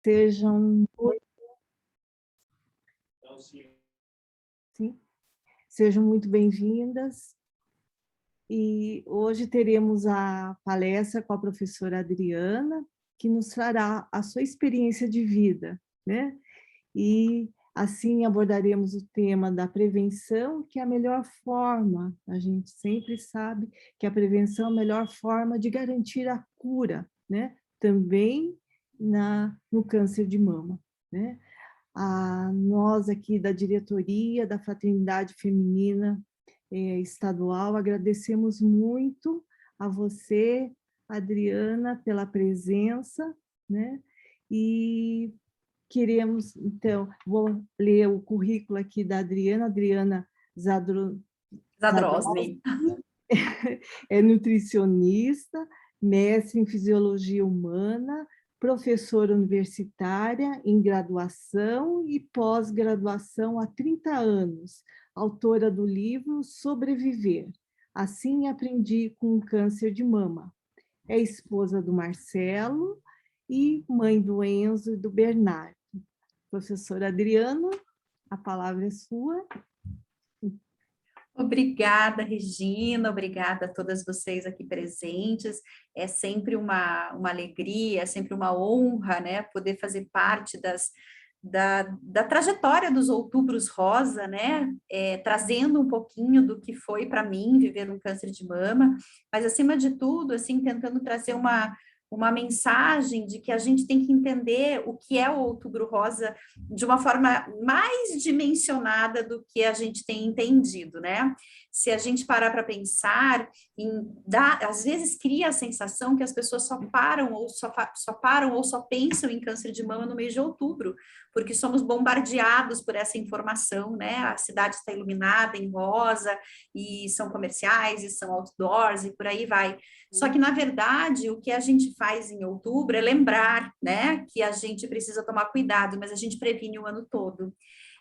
Sejam, sim, sejam muito bem-vindas. E hoje teremos a palestra com a professora Adriana, que nos trará a sua experiência de vida, né? E assim abordaremos o tema da prevenção, que é a melhor forma, a gente sempre sabe que a prevenção é a melhor forma de garantir a cura, né? Também no câncer de mama, né? Nós aqui da diretoria da Fraternidade Feminina Estadual, agradecemos muito a você, Adriana, pela presença, né? E queremos, então, vou ler o currículo aqui da Adriana Zadrowski, Zadrowski. é nutricionista, mestre em fisiologia humana, professora universitária em graduação e pós-graduação há 30 anos, autora do livro Sobreviver. Assim aprendi com o câncer de mama. É esposa do Marcelo e mãe do Enzo e do Bernardo. Professora Adriana, a palavra é sua. Obrigada, Regina, obrigada a todas vocês aqui presentes. É sempre uma alegria, é sempre uma honra, né, poder fazer parte da trajetória dos Outubros Rosa, né, trazendo um pouquinho do que foi para mim viver um câncer de mama, mas acima de tudo, assim, tentando trazer uma mensagem de que a gente tem que entender o que é o Outubro Rosa de uma forma mais dimensionada do que a gente tem entendido, né? Se a gente parar para pensar, às vezes cria a sensação que as pessoas só param ou só pensam em câncer de mama no mês de outubro, porque somos bombardeados por essa informação, né? A cidade está iluminada em rosa, e são comerciais, e são outdoors, e por aí vai. Só que, na verdade, o que a gente faz em outubro é lembrar, né, que a gente precisa tomar cuidado, mas a gente previne o ano todo.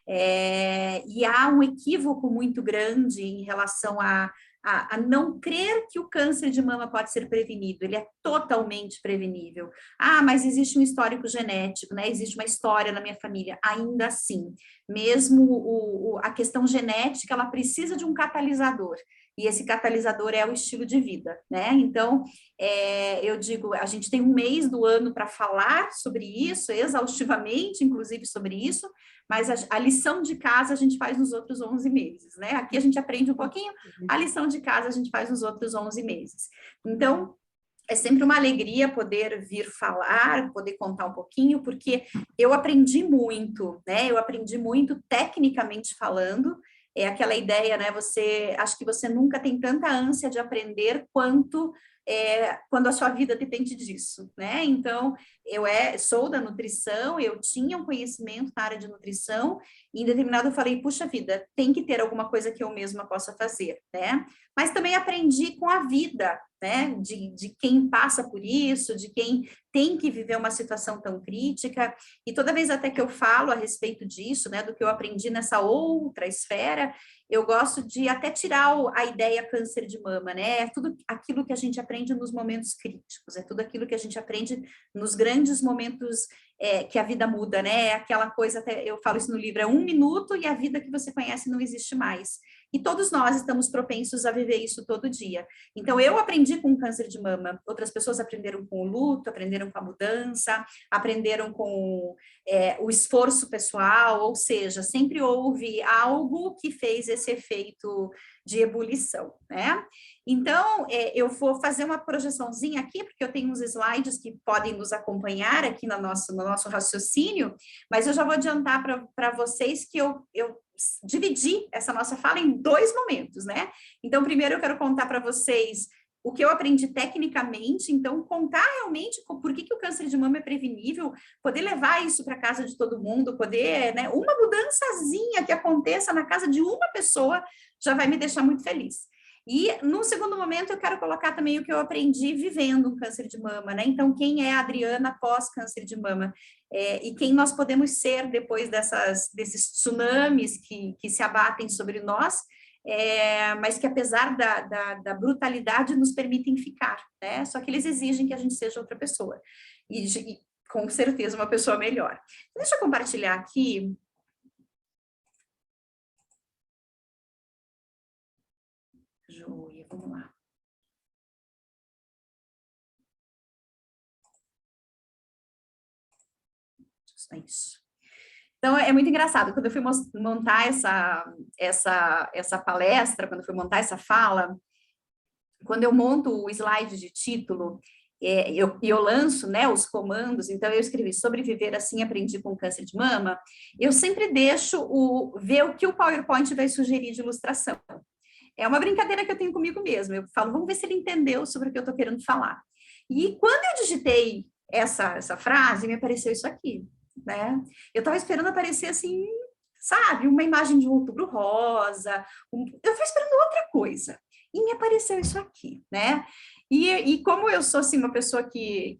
E há um equívoco muito grande em relação a não crer que o câncer de mama pode ser prevenido, ele é totalmente prevenível. Ah, mas existe um histórico genético, né? Existe uma história na minha família, ainda assim. Mesmo a questão genética, ela precisa de um catalisador, e esse catalisador é o estilo de vida, né? Então, eu digo, a gente tem um mês do ano para falar sobre isso, exaustivamente, inclusive sobre isso, mas a lição de casa a gente faz nos outros 11 meses, né? Aqui a gente aprende um pouquinho, a lição de casa a gente faz nos outros 11 meses. Então, é sempre uma alegria poder vir falar, poder contar um pouquinho, porque eu aprendi muito, né? Eu aprendi muito tecnicamente falando. É aquela ideia, né? Acho que você nunca tem tanta ânsia de aprender quanto quando a sua vida depende disso, né? Então, eu sou da nutrição, eu tinha um conhecimento na área de nutrição, e em determinado eu falei, puxa vida, tem que ter alguma coisa que eu mesma possa fazer, né? Mas também aprendi com a vida, né, de quem passa por isso, de quem tem que viver uma situação tão crítica, e toda vez até que eu falo a respeito disso, né, do que eu aprendi nessa outra esfera, eu gosto de até tirar a ideia câncer de mama, né, é tudo aquilo que a gente aprende nos momentos críticos, é tudo aquilo que a gente aprende nos grandes momentos que a vida muda, né, aquela coisa, até eu falo isso no livro, é 1 minuto e a vida que você conhece não existe mais. E todos nós estamos propensos a viver isso todo dia. Então, eu aprendi com o câncer de mama, outras pessoas aprenderam com o luto, aprenderam com a mudança, aprenderam com o esforço pessoal, ou seja, sempre houve algo que fez esse efeito de ebulição, né? Então, eu vou fazer uma projeçãozinha aqui, porque eu tenho uns slides que podem nos acompanhar aqui no nosso raciocínio, mas eu já vou adiantar para vocês que eu dividi essa nossa fala em 2 momentos, né? Então, primeiro eu quero contar para vocês o que eu aprendi tecnicamente, então contar realmente por que o câncer de mama é prevenível, poder levar isso para casa de todo mundo, poder, né, uma mudançazinha que aconteça na casa de uma pessoa já vai me deixar muito feliz. E, num segundo momento, eu quero colocar também o que eu aprendi vivendo um câncer de mama, né? Então, quem é a Adriana pós-câncer de mama? E quem nós podemos ser depois desses tsunamis que se abatem sobre nós, mas que, apesar da brutalidade, nos permitem ficar, né? Só que eles exigem que a gente seja outra pessoa. E com certeza uma pessoa melhor. Deixa eu compartilhar aqui. Joia, vamos lá. É isso. Então, é muito engraçado, quando eu fui montar essa palestra, quando eu fui montar essa fala, quando eu monto o slide de título, eu lanço, né, os comandos, então eu escrevi sobreviver assim, aprendi com câncer de mama, eu sempre deixo ver o que o PowerPoint vai sugerir de ilustração. É uma brincadeira que eu tenho comigo mesmo, eu falo, vamos ver se ele entendeu sobre o que eu estou querendo falar. E quando eu digitei essa frase, me apareceu isso aqui, né? Eu estava esperando aparecer assim, sabe, uma imagem de um outubro rosa, eu estava esperando outra coisa. E me apareceu isso aqui, né? E como eu sou, assim, uma pessoa que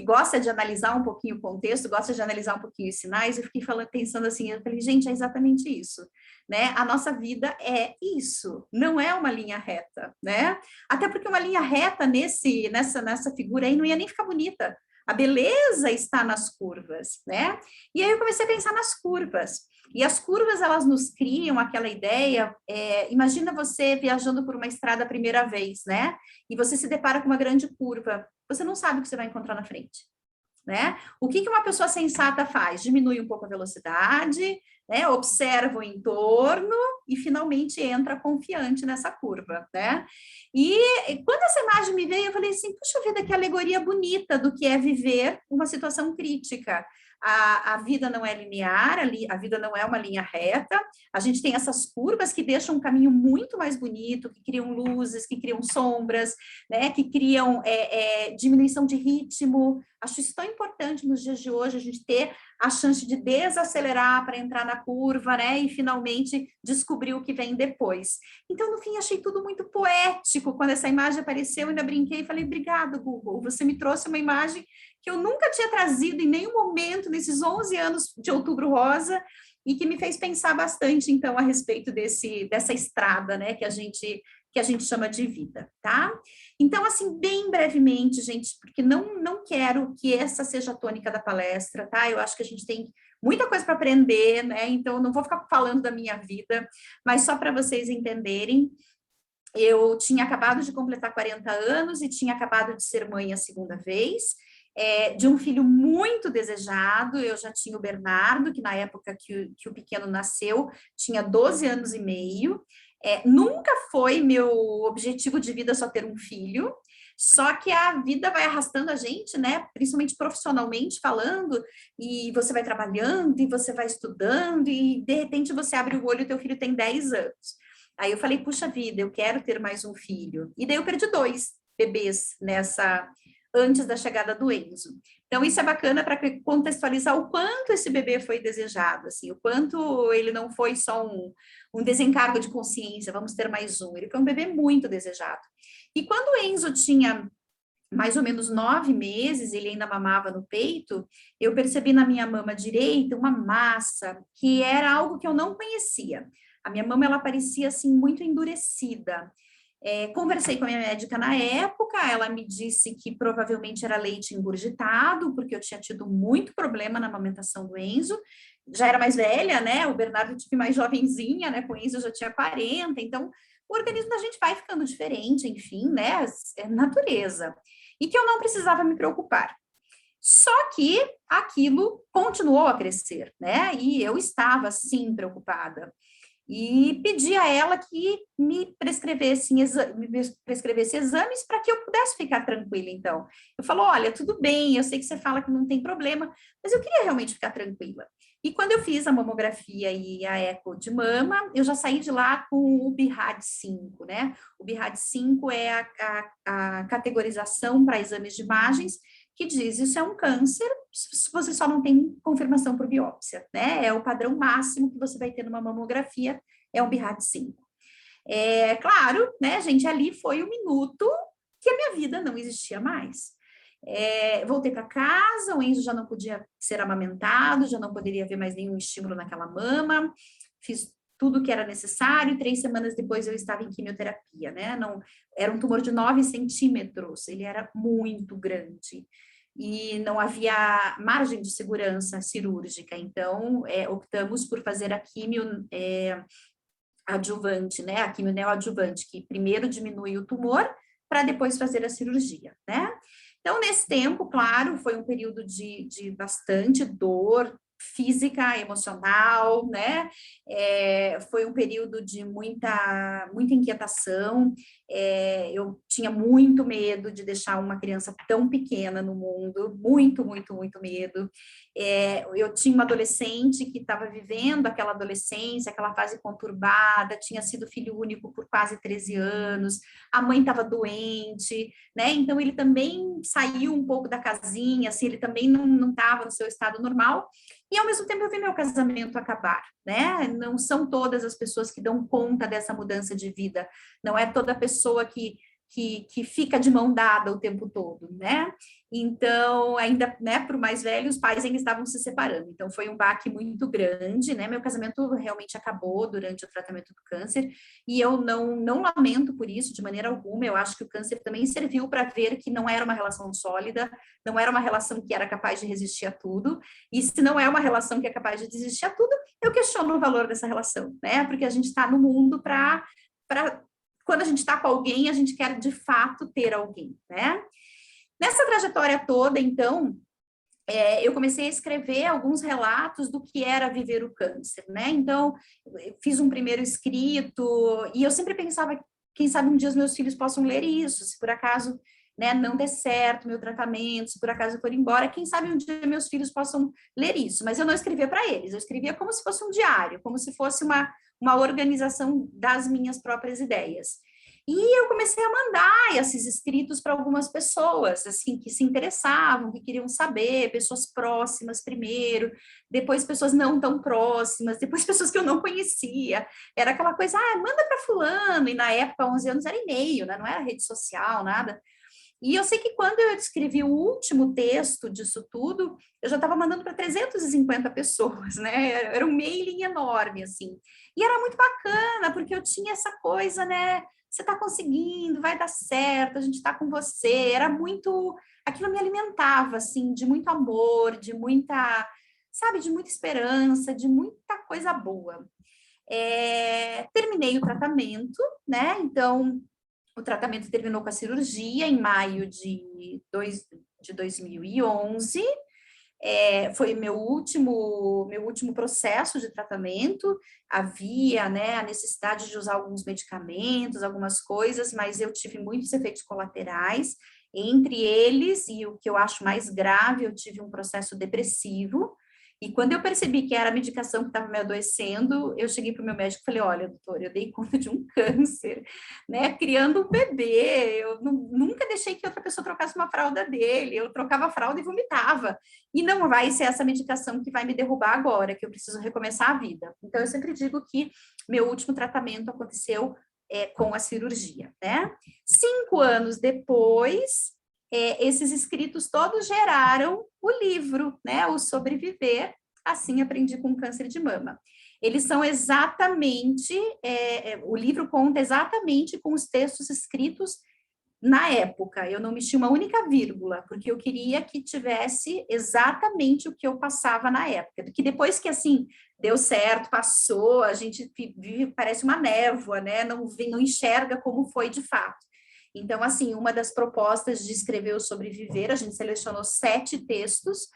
gosta de analisar um pouquinho o contexto, gosta de analisar um pouquinho os sinais, eu fiquei pensando assim, eu falei, gente, é exatamente isso, né? A nossa vida é isso, não é uma linha reta, né? Até porque uma linha reta nessa figura aí não ia nem ficar bonita. A beleza está nas curvas, né? E aí eu comecei a pensar nas curvas. E as curvas, elas nos criam aquela ideia, imagina você viajando por uma estrada a primeira vez, né? E você se depara com uma grande curva. Você não sabe o que você vai encontrar na frente, né? O que uma pessoa sensata faz? Diminui um pouco a velocidade, né? Observa o entorno e finalmente entra confiante nessa curva, né? E quando essa imagem me veio, eu falei assim, puxa vida, que alegoria bonita do que é viver uma situação crítica. A vida não é linear, a vida não é uma linha reta, a gente tem essas curvas que deixam um caminho muito mais bonito, que criam luzes, que criam sombras, né, que criam diminuição de ritmo. Acho isso tão importante nos dias de hoje, a gente ter a chance de desacelerar para entrar na curva, né, e finalmente descobrir o que vem depois. Então, no fim, achei tudo muito poético. Quando essa imagem apareceu, eu ainda brinquei e falei, obrigada, Google, você me trouxe uma imagem que eu nunca tinha trazido em nenhum momento nesses 11 anos de Outubro Rosa e que me fez pensar bastante, então, a respeito dessa estrada, né, que a gente chama de vida, tá? Então, assim, bem brevemente, gente, porque não quero que essa seja a tônica da palestra, tá? Eu acho que a gente tem muita coisa para aprender, né? Então, eu não vou ficar falando da minha vida, mas só para vocês entenderem, eu tinha acabado de completar 40 anos e tinha acabado de ser mãe a segunda vez, de um filho muito desejado. Eu já tinha o Bernardo, que na época que o pequeno nasceu, tinha 12 anos e meio. Nunca foi meu objetivo de vida só ter um filho, só que a vida vai arrastando a gente, né? Principalmente profissionalmente falando, e você vai trabalhando, e você vai estudando, e de repente você abre o olho e teu filho tem 10 anos. Aí eu falei, puxa vida, eu quero ter mais um filho. E daí eu perdi 2 bebês antes da chegada do Enzo. Então, isso é bacana para contextualizar o quanto esse bebê foi desejado, assim, o quanto ele não foi só um desencargo de consciência, vamos ter mais um. Ele foi um bebê muito desejado. E quando o Enzo tinha mais ou menos 9 meses, ele ainda mamava no peito, eu percebi na minha mama direita uma massa que era algo que eu não conhecia. A minha mama, ela parecia, assim, muito endurecida. Conversei com a minha médica na época, ela me disse que provavelmente era leite engurgitado, porque eu tinha tido muito problema na amamentação do Enzo, já era mais velha, né, o Bernardo tive mais jovenzinha, né, com o Enzo eu já tinha 40, então o organismo da gente vai ficando diferente, enfim, né, é natureza. E que eu não precisava me preocupar. Só que aquilo continuou a crescer, né, e eu estava, sim, preocupada. E pedi a ela que me prescrevesse exames para que eu pudesse ficar tranquila, então. Eu falo, olha, tudo bem, eu sei que você fala que não tem problema, mas eu queria realmente ficar tranquila. E quando eu fiz a mamografia e a eco de mama, eu já saí de lá com o BIRAD-5, né? O BIRAD-5 é a categorização para exames de imagens, que diz isso é um câncer, você só não tem confirmação por biópsia, né? É o padrão máximo que você vai ter numa mamografia, é um BIRAD-5. Claro, né, gente, ali foi o minuto que a minha vida não existia mais. Voltei para casa, o Enzo já não podia ser amamentado, já não poderia haver mais nenhum estímulo naquela mama, fiz tudo que era necessário, 3 semanas depois eu estava em quimioterapia, né? Não, era um tumor de 9 centímetros, ele era muito grande. e não havia margem de segurança cirúrgica, então optamos por fazer a químio adjuvante, né, a químio neoadjuvante, que primeiro diminui o tumor para depois fazer a cirurgia, né? Então, nesse tempo, claro, foi um período de bastante dor física, emocional, né? Foi um período de muita inquietação. Eu tinha muito medo de deixar uma criança tão pequena no mundo, muito medo. Eu tinha uma adolescente que estava vivendo aquela adolescência, aquela fase conturbada, tinha sido filho único por quase 13 anos, a mãe estava doente, né? Então ele também saiu um pouco da casinha, assim, ele também não estava no seu estado normal. E ao mesmo tempo eu vi meu casamento acabar, né? Não são todas as pessoas que dão conta dessa mudança de vida, não é toda pessoa que fica de mão dada o tempo todo, né? Então, ainda, né, para o mais velho, os pais ainda estavam se separando. Então, foi um baque muito grande, né? Meu casamento realmente acabou durante o tratamento do câncer, e eu não lamento por isso, de maneira alguma. Eu acho que o câncer também serviu para ver que não era uma relação sólida, não era uma relação que era capaz de resistir a tudo, e se não é uma relação que é capaz de resistir a tudo, eu questiono o valor dessa relação, né? Porque a gente está no mundo para quando a gente está com alguém, a gente quer de fato ter alguém, né? Nessa trajetória toda, então, eu comecei a escrever alguns relatos do que era viver o câncer, né? Então, eu fiz um primeiro escrito, e eu sempre pensava, quem sabe um dia os meus filhos possam ler isso, se por acaso, né, não der certo meu tratamento, se por acaso eu for embora, quem sabe um dia meus filhos possam ler isso. Mas eu não escrevia para eles, eu escrevia como se fosse um diário, como se fosse uma organização das minhas próprias ideias. E eu comecei a mandar esses escritos para algumas pessoas, assim, que se interessavam, que queriam saber, pessoas próximas primeiro, depois pessoas não tão próximas, depois pessoas que eu não conhecia. Era aquela coisa, manda para fulano, e na época, 11 anos, era e-mail, né? Não era rede social, nada. E eu sei que quando eu escrevi o último texto disso tudo, eu já estava mandando para 350 pessoas, né? Era um mailing enorme, assim. E era muito bacana, porque eu tinha essa coisa, né? Você está conseguindo, vai dar certo, a gente está com você. Era muito... Aquilo me alimentava, assim, de muito amor, de muita... Sabe? De muita esperança, de muita coisa boa. Terminei o tratamento, né? Então... O tratamento terminou com a cirurgia em maio de 2011. Foi meu último processo de tratamento. Havia, né, a necessidade de usar alguns medicamentos, algumas coisas, mas eu tive muitos efeitos colaterais. Entre eles, e o que eu acho mais grave, eu tive um processo depressivo. E quando eu percebi que era a medicação que estava me adoecendo, eu cheguei para o meu médico e falei, olha, doutor, eu dei conta de um câncer, né, criando um bebê, eu nunca deixei que outra pessoa trocasse uma fralda dele, eu trocava a fralda e vomitava, e não vai ser essa medicação que vai me derrubar agora, que eu preciso recomeçar a vida. Então, eu sempre digo que meu último tratamento aconteceu com a cirurgia, né? 5 anos depois... esses escritos todos geraram o livro, né, o Sobreviver, assim aprendi com câncer de mama. Eles são exatamente, o livro conta exatamente com os textos escritos na época, eu não mexi uma única vírgula, porque eu queria que tivesse exatamente o que eu passava na época, porque depois que, assim, deu certo, passou, a gente vive, parece uma névoa, né, não enxerga como foi de fato. Então, assim, uma das propostas de escrever o Sobreviver, a gente selecionou 7 textos,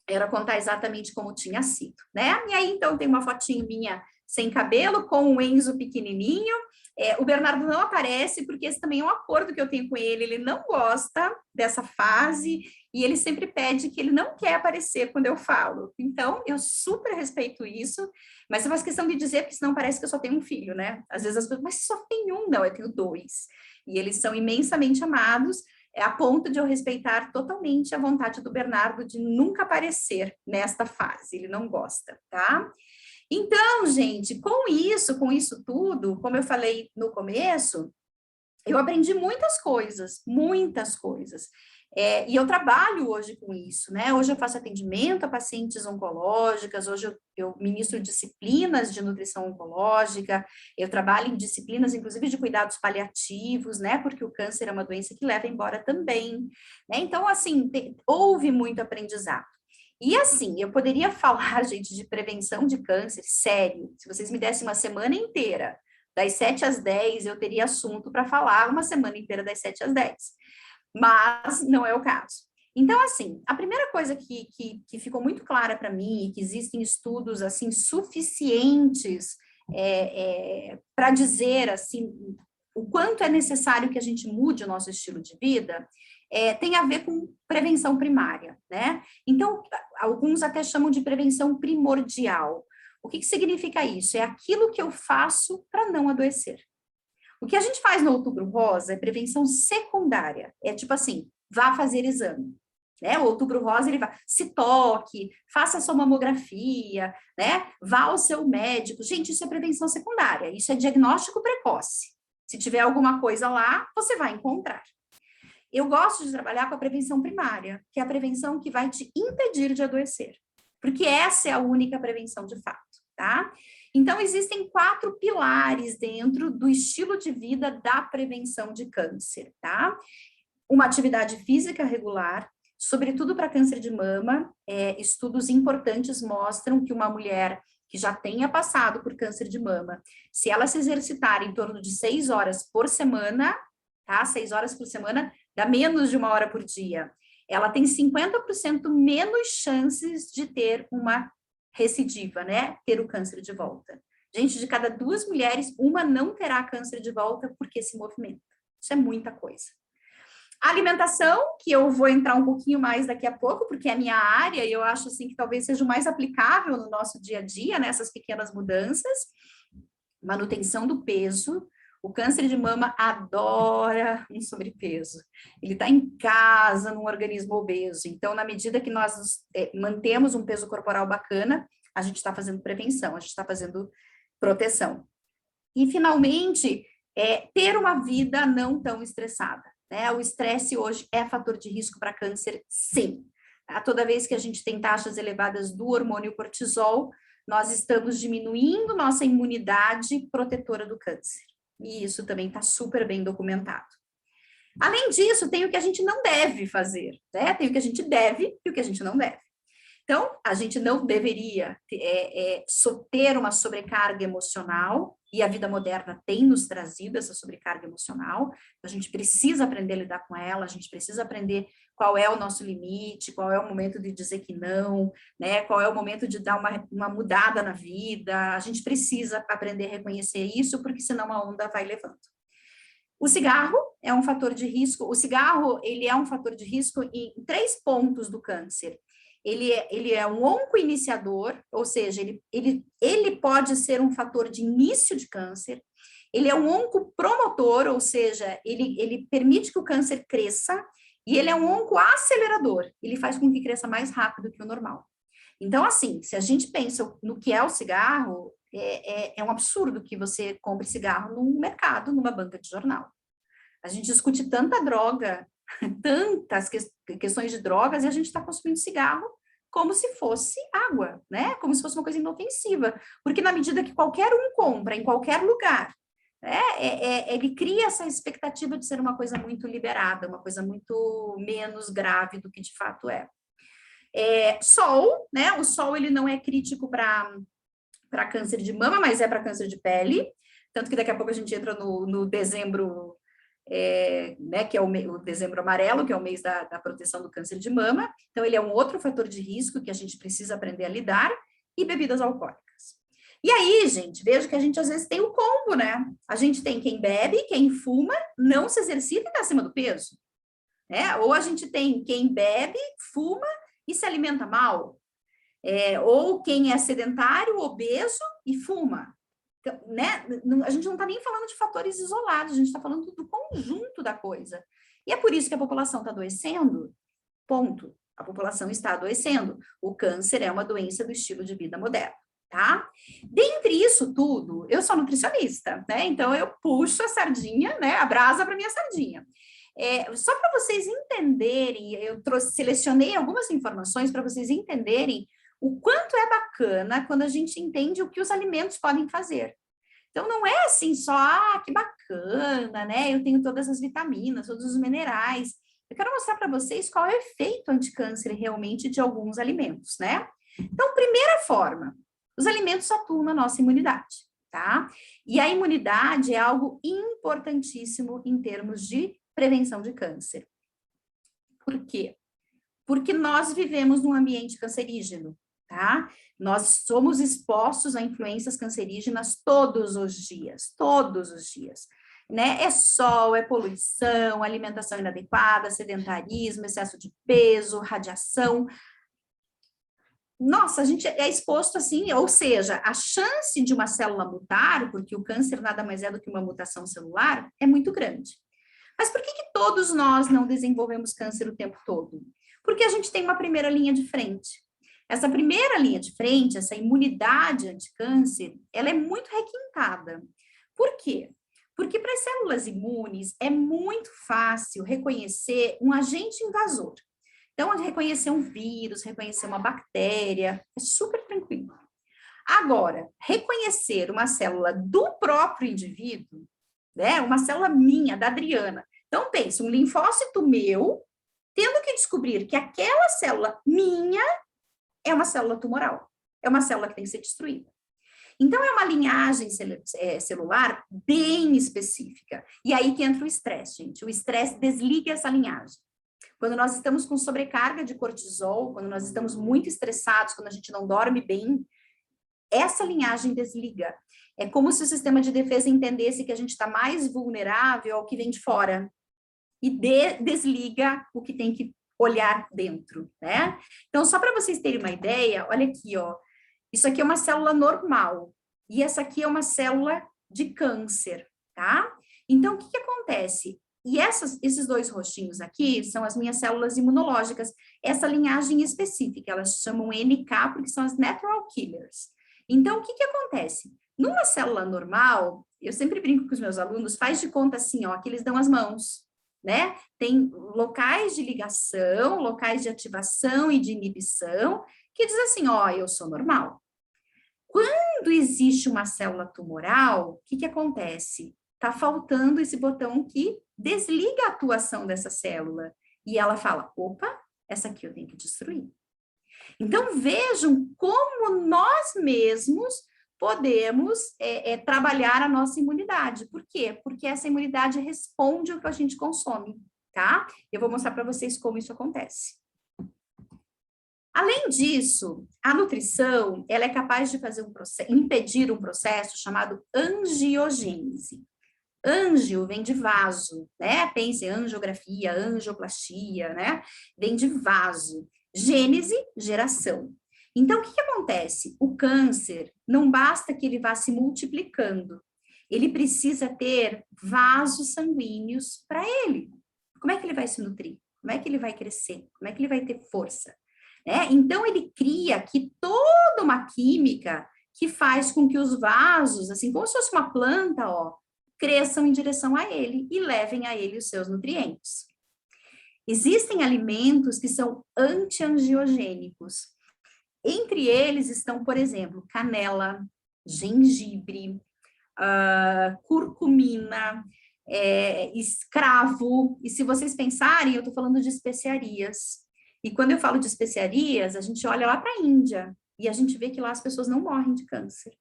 era contar exatamente como tinha sido, né? E aí, então, tem uma fotinho minha sem cabelo, com o Enzo pequenininho. O Bernardo não aparece, porque esse também é um acordo que eu tenho com ele não gosta dessa fase, e ele sempre pede que ele não quer aparecer quando eu falo. Então, eu super respeito isso, mas eu faço questão de dizer, porque senão parece que eu só tenho um filho, né? Às vezes as pessoas, mas só tem um? Não, eu tenho 2. E eles são imensamente amados, a ponto de eu respeitar totalmente a vontade do Bernardo de nunca aparecer nesta fase, ele não gosta, tá? Então, gente, com isso tudo, como eu falei no começo, eu aprendi muitas coisas, muitas coisas. E eu trabalho hoje com isso, né? Hoje eu faço atendimento a pacientes oncológicas, hoje eu ministro disciplinas de nutrição oncológica, eu trabalho em disciplinas, inclusive, de cuidados paliativos, né? Porque o câncer é uma doença que leva embora também, né? Então, assim, houve muito aprendizado. E assim, eu poderia falar, gente, de prevenção de câncer, sério, se vocês me dessem uma semana inteira, das 7 às 10, eu teria assunto para falar uma semana inteira das 7 às 10. Mas não é o caso. Então, assim, a primeira coisa que ficou muito clara para mim, e que existem estudos, assim, suficientes para dizer, assim, o quanto é necessário que a gente mude o nosso estilo de vida, tem a ver com prevenção primária, né? Então, alguns até chamam de prevenção primordial. O que significa isso? É aquilo que eu faço para não adoecer. O que a gente faz no Outubro Rosa é prevenção secundária. É tipo assim, vá fazer exame. Né? O Outubro Rosa, ele vai, se toque, faça a sua mamografia, né? Vá ao seu médico. Gente, isso é prevenção secundária, isso é diagnóstico precoce. Se tiver alguma coisa lá, você vai encontrar. Eu gosto de trabalhar com a prevenção primária, que é a prevenção que vai te impedir de adoecer. Porque essa é a única prevenção de fato, tá? Então, existem 4 pilares dentro do estilo de vida da prevenção de câncer, tá? Uma atividade física regular, sobretudo para câncer de mama, estudos importantes mostram que uma mulher que já tenha passado por câncer de mama, se ela se exercitar em torno de 6 horas por semana, tá? 6 horas por semana, dá menos de 1 hora por dia. Ela tem 50% menos chances de ter uma recidiva, né? Ter o câncer de volta. Gente, de cada 2 mulheres, uma não terá câncer de volta porque se movimenta. Isso é muita coisa. A alimentação, que eu vou entrar um pouquinho mais daqui a pouco, porque é a minha área, e eu acho assim que talvez seja o mais aplicável no nosso dia a dia, né? Essas pequenas mudanças. Manutenção do peso. O câncer de mama adora um sobrepeso. Ele está em casa num organismo obeso. Então, na medida que nós mantemos um peso corporal bacana, a gente está fazendo prevenção, a gente está fazendo proteção. E, finalmente, ter uma vida não tão estressada. Né? O estresse hoje é fator de risco para câncer, sim. Tá? Toda vez que a gente tem taxas elevadas do hormônio cortisol, nós estamos diminuindo nossa imunidade protetora do câncer. E isso também está super bem documentado. Além disso, tem o que a gente não deve fazer, né? Tem o que a gente deve e o que a gente não deve. Então, a gente não deveria ter uma sobrecarga emocional, e a vida moderna tem nos trazido essa sobrecarga emocional, a gente precisa aprender a lidar com ela, a gente precisa aprender qual é o nosso limite, qual é o momento de dizer que não, né? Qual é o momento de dar uma mudada na vida, a gente precisa aprender a reconhecer isso, porque senão a onda vai levando. O cigarro é um fator de risco, o cigarro, ele é um fator de risco em 3 pontos do câncer. Ele é um oncoiniciador, ou seja, ele pode ser um fator de início de câncer, ele é um oncopromotor, ou seja, ele permite que o câncer cresça, e ele é um oncoacelerador, ele faz com que cresça mais rápido que o normal. Então, assim, se a gente pensa no que é o cigarro, é um absurdo que você compre cigarro num mercado, numa banca de jornal. A gente discute tanta droga, tantas questões de drogas, e a gente está consumindo cigarro como se fosse água, né? Como se fosse uma coisa inofensiva. Porque na medida que qualquer um compra, em qualquer lugar, né? Ele cria essa expectativa de ser uma coisa muito liberada, uma coisa muito menos grave do que de fato é. Sol, né? O sol, ele não é crítico para câncer de mama, mas é para câncer de pele. Tanto que daqui a pouco a gente entra no dezembro, né, que é o dezembro amarelo, que é o mês da proteção do câncer de mama. Então, ele é um outro fator de risco que a gente precisa aprender a lidar, e bebidas alcoólicas. E aí, gente, vejo que a gente às vezes tem o combo, né? A gente tem quem bebe, quem fuma, não se exercita e está acima do peso. Né? Ou a gente tem quem bebe, fuma e se alimenta mal. Ou quem é sedentário, obeso e fuma. Então, né? A gente não está nem falando de fatores isolados, a gente está falando do conjunto da coisa. E é por isso que a população está adoecendo, ponto. A população está adoecendo. O câncer é uma doença do estilo de vida moderno, tá? Dentre isso tudo, eu sou nutricionista, né? Então eu puxo a sardinha, né? A brasa para minha sardinha. Só para vocês entenderem, selecionei algumas informações para vocês entenderem o quanto é bacana quando a gente entende o que os alimentos podem fazer. Então, não é assim só, que bacana, né? Eu tenho todas as vitaminas, todos os minerais. Eu quero mostrar para vocês qual é o efeito anticâncer realmente de alguns alimentos, né? Então, primeira forma, os alimentos atuam na nossa imunidade, tá? E a imunidade é algo importantíssimo em termos de prevenção de câncer. Por quê? Porque nós vivemos num ambiente cancerígeno, tá? Nós somos expostos a influências cancerígenas todos os dias, né? É sol, é poluição, alimentação inadequada, sedentarismo, excesso de peso, radiação. Nossa, a gente é exposto assim, ou seja, a chance de uma célula mutar, porque o câncer nada mais é do que uma mutação celular, é muito grande. Mas por que todos nós não desenvolvemos câncer o tempo todo? Porque a gente tem uma primeira linha de frente. Essa primeira linha de frente, essa imunidade anticâncer, ela é muito requintada. Por quê? Porque para as células imunes é muito fácil reconhecer um agente invasor. Então, reconhecer um vírus, reconhecer uma bactéria, é super tranquilo. Agora, reconhecer uma célula do próprio indivíduo, né? Uma célula minha, da Adriana. Então, pense, um linfócito meu, tendo que descobrir que aquela célula minha é uma célula tumoral, é uma célula que tem que ser destruída. Então, é uma linhagem celular bem específica. E aí que entra o estresse, gente. O estresse desliga essa linhagem. Quando nós estamos com sobrecarga de cortisol, quando nós estamos muito estressados, quando a gente não dorme bem, essa linhagem desliga. É como se o sistema de defesa entendesse que a gente está mais vulnerável ao que vem de fora e desliga o que tem que olhar dentro, né? Então, só para vocês terem uma ideia, olha aqui, ó. Isso aqui é uma célula normal e essa aqui é uma célula de câncer, tá? Então, o que acontece? E esses dois rostinhos aqui são as minhas células imunológicas, essa linhagem específica, elas chamam NK porque são as natural killers. Então, o que acontece? Numa célula normal, eu sempre brinco com os meus alunos, faz de conta assim, ó, que eles dão as mãos, né? Tem locais de ligação, locais de ativação e de inibição, que diz assim, ó, eu sou normal. Quando existe uma célula tumoral, o que acontece? Tá faltando esse botão que desliga a atuação dessa célula. E ela fala, opa, essa aqui eu tenho que destruir. Então, vejam como nós mesmos podemos trabalhar a nossa imunidade. Por quê? Porque essa imunidade responde ao que a gente consome, tá? Eu vou mostrar para vocês como isso acontece. Além disso, a nutrição, ela é capaz de impedir um processo chamado angiogênese. Angio vem de vaso, né? Pense em angiografia, angioplastia, né? Vem de vaso. Gênese, geração. Então, o que acontece? O câncer, não basta que ele vá se multiplicando, ele precisa ter vasos sanguíneos para ele. Como é que ele vai se nutrir? Como é que ele vai crescer? Como é que ele vai ter força? Então, ele cria aqui toda uma química que faz com que os vasos, assim como se fosse uma planta, ó, cresçam em direção a ele e levem a ele os seus nutrientes. Existem alimentos que são anti-angiogênicos. Entre eles estão, por exemplo, canela, gengibre, curcumina, escravo. E se vocês pensarem, eu estou falando de especiarias. E quando eu falo de especiarias, a gente olha lá para a Índia e a gente vê que lá as pessoas não morrem de câncer.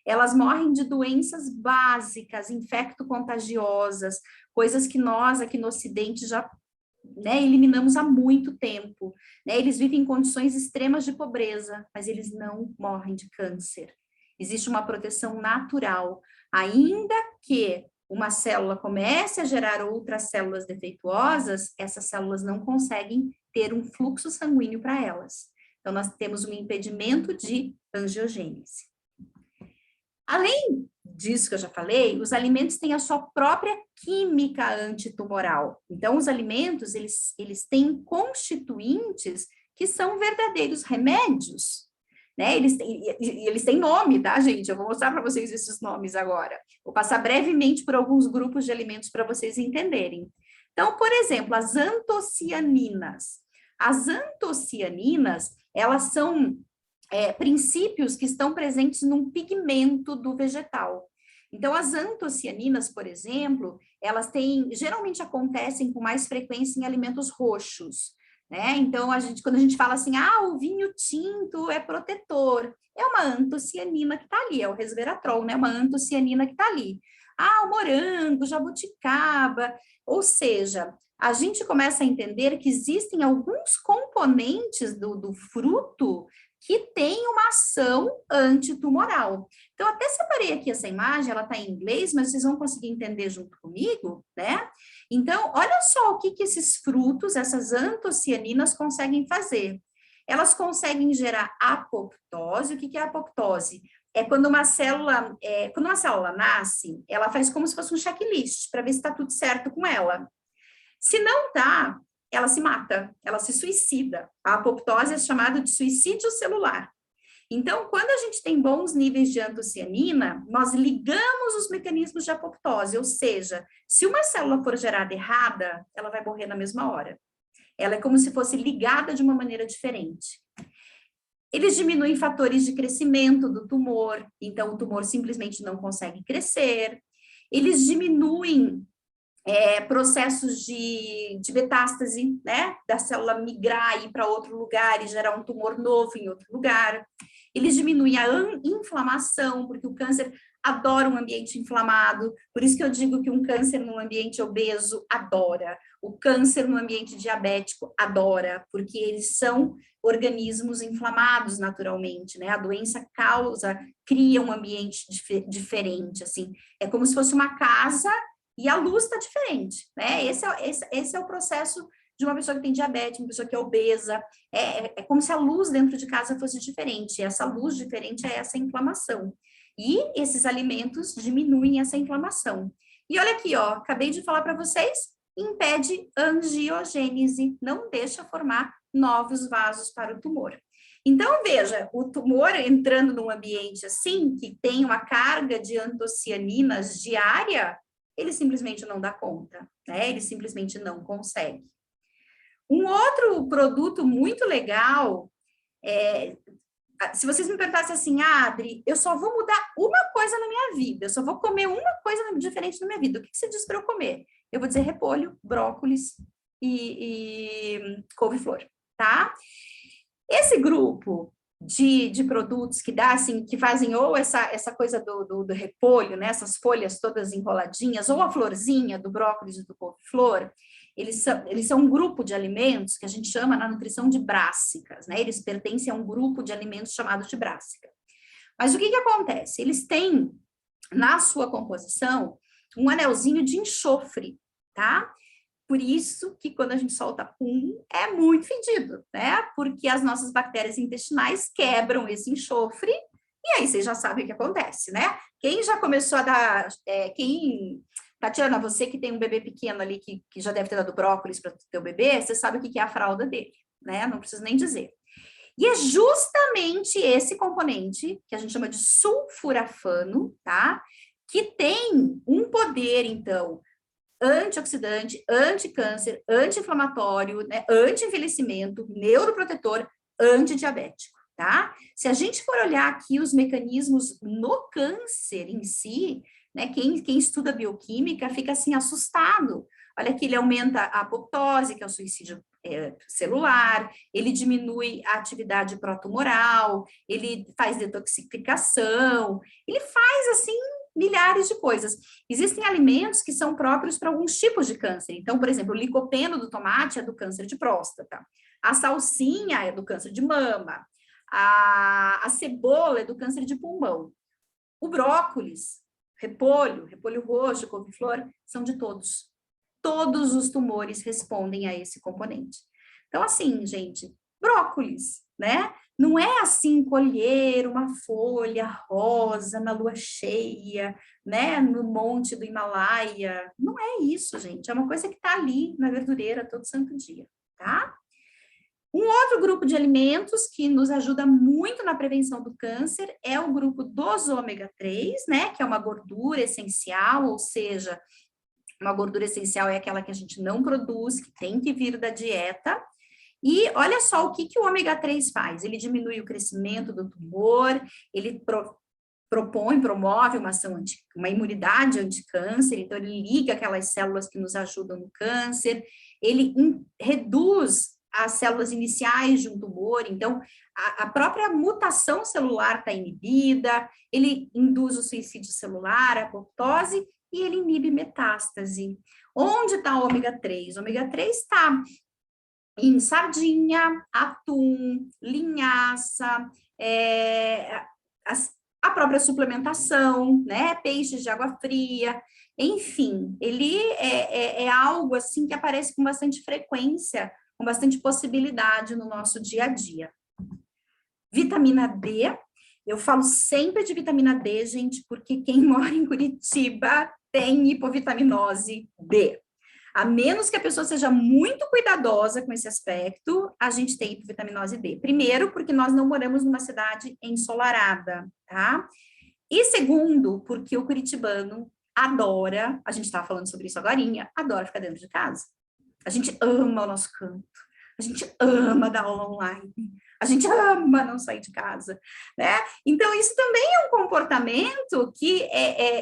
Elas morrem de doenças básicas, infecto-contagiosas, coisas que nós aqui no Ocidente já eliminamos há muito tempo. Eles vivem em condições extremas de pobreza, mas eles não morrem de câncer. Existe uma proteção natural, ainda que uma célula comece a gerar outras células defeituosas, essas células não conseguem ter um fluxo sanguíneo para elas. Então, nós temos um impedimento de angiogênese. Além disso que eu já falei, os alimentos têm a sua própria química antitumoral. Então, os alimentos, eles têm constituintes que são verdadeiros remédios, né? Eles têm nome, tá, gente? Eu vou mostrar para vocês esses nomes agora. Vou passar brevemente por alguns grupos de alimentos para vocês entenderem. Então, por exemplo, as antocianinas. As antocianinas, elas são princípios que estão presentes num pigmento do vegetal. Então, as antocianinas, por exemplo, elas geralmente acontecem com mais frequência em alimentos roxos, né? Então, quando a gente fala assim, o vinho tinto é protetor, é uma antocianina que está ali, é o resveratrol, né? Uma antocianina que está ali. O morango, jabuticaba, ou seja, a gente começa a entender que existem alguns componentes do fruto que tem uma ação antitumoral. Então, até separei aqui essa imagem, ela está em inglês, mas vocês vão conseguir entender junto comigo, né? Então, olha só o que esses frutos, essas antocianinas conseguem fazer. Elas conseguem gerar apoptose. O que é apoptose? É quando uma célula nasce, ela faz como se fosse um checklist, para ver se está tudo certo com ela. Se não está, ela se mata, ela se suicida. A apoptose é chamada de suicídio celular. Então, quando a gente tem bons níveis de antocianina, nós ligamos os mecanismos de apoptose, ou seja, se uma célula for gerada errada, ela vai morrer na mesma hora. Ela é como se fosse ligada de uma maneira diferente. Eles diminuem fatores de crescimento do tumor, então o tumor simplesmente não consegue crescer. Eles diminuem processos de metástase, né, da célula migrar e ir para outro lugar e gerar um tumor novo em outro lugar. Eles diminuem a inflamação, porque o câncer adora um ambiente inflamado, por isso que eu digo que um câncer num ambiente obeso adora, o câncer no ambiente diabético adora, porque eles são organismos inflamados naturalmente, né, a doença cria um ambiente diferente, assim, é como se fosse uma casa e a luz está diferente, né? Esse é o processo de uma pessoa que tem diabetes, uma pessoa que é obesa. É como se a luz dentro de casa fosse diferente. Essa luz diferente é essa inflamação. E esses alimentos diminuem essa inflamação. E olha aqui, ó, acabei de falar para vocês, impede angiogênese, não deixa formar novos vasos para o tumor. Então, veja, o tumor entrando num ambiente assim, que tem uma carga de antocianinas diária, ele simplesmente não dá conta, né? Ele simplesmente não consegue. Um outro produto muito legal, se vocês me perguntassem assim, Adri, eu só vou mudar uma coisa na minha vida, eu só vou comer uma coisa diferente na minha vida, o que você diz para eu comer? Eu vou dizer repolho, brócolis e couve-flor, tá? Esse grupo de produtos que dá, assim, que fazem ou essa coisa do repolho, né, essas folhas todas enroladinhas, ou a florzinha do brócolis e do couve-flor, eles são um grupo de alimentos que a gente chama na nutrição de brássicas, né, eles pertencem a um grupo de alimentos chamado de brássica. Mas o que acontece? Eles têm, na sua composição, um anelzinho de enxofre, tá? Por isso que quando a gente solta pum, é muito fedido, né? Porque as nossas bactérias intestinais quebram esse enxofre e aí vocês já sabem o que acontece, né? Quem já começou a dar... Tatiana, você que tem um bebê pequeno ali que já deve ter dado brócolis para o teu bebê, você sabe o que é a fralda dele, né? Não preciso nem dizer. E é justamente esse componente, que a gente chama de sulfurafano, tá? Que tem um poder, então, antioxidante, anticâncer, anti-inflamatório, né, anti-envelhecimento, neuroprotetor, antidiabético, tá? Se a gente for olhar aqui os mecanismos no câncer em si, né, quem estuda bioquímica fica assim assustado. Olha que ele aumenta a apoptose, que é o suicídio celular, ele diminui a atividade protumoral, ele faz detoxificação, ele faz assim milhares de coisas. Existem alimentos que são próprios para alguns tipos de câncer. Então, por exemplo, o licopeno do tomate é do câncer de próstata. A salsinha é do câncer de mama. A cebola é do câncer de pulmão. O brócolis, repolho roxo, couve-flor, são de todos. Todos os tumores respondem a esse componente. Então, assim, gente, brócolis, né? Não é assim colher uma folha rosa na lua cheia, né, no monte do Himalaia. Não é isso, gente. É uma coisa que está ali na verdureira todo santo dia, tá? Um outro grupo de alimentos que nos ajuda muito na prevenção do câncer é o grupo dos ômega 3, né, que é uma gordura essencial, ou seja, Uma gordura essencial é aquela que a gente não produz, que tem que vir da dieta. E olha só o que o ômega 3 faz. Ele diminui o crescimento do tumor, ele promove uma imunidade anticâncer, então ele liga aquelas células que nos ajudam no câncer, ele reduz as células iniciais de um tumor, então a própria mutação celular está inibida, ele induz o suicídio celular, a apoptose, e ele inibe metástase. Onde está o ômega 3? O ômega 3 está em sardinha, atum, linhaça, a própria suplementação, né? Peixes de água fria, enfim, ele é algo assim que aparece com bastante frequência, com bastante possibilidade no nosso dia a dia. Vitamina D, eu falo sempre de vitamina D, gente, porque quem mora em Curitiba tem hipovitaminose D. A menos que a pessoa seja muito cuidadosa com esse aspecto, a gente tem hipovitaminose D. Primeiro, porque nós não moramos numa cidade ensolarada, tá? E segundo, porque o curitibano adora, a gente estava falando sobre isso agorinha, adora ficar dentro de casa. A gente ama o nosso canto, a gente ama dar aula online, a gente ama não sair de casa, né? Então, isso também é um comportamento que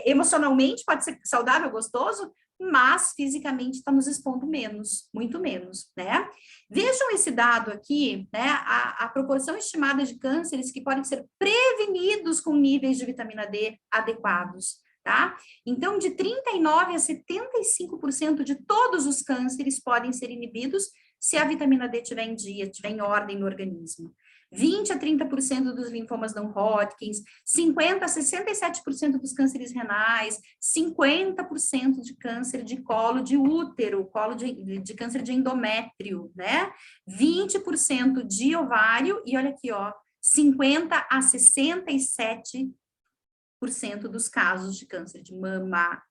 emocionalmente pode ser saudável, gostoso, mas fisicamente está nos expondo menos, muito menos, né? Vejam esse dado aqui, né? A proporção estimada de cânceres que podem ser prevenidos com níveis de vitamina D adequados, tá? Então, de 39% a 75% de todos os cânceres podem ser inibidos se a vitamina D estiver em dia, estiver em ordem no organismo. 20% a 30% dos linfomas não Hodgkins, 50% a 67% dos cânceres renais, 50% de câncer de colo de útero, de câncer de endométrio, né? 20% de ovário, e olha aqui, ó, 50% a 67% dos casos de câncer de mama.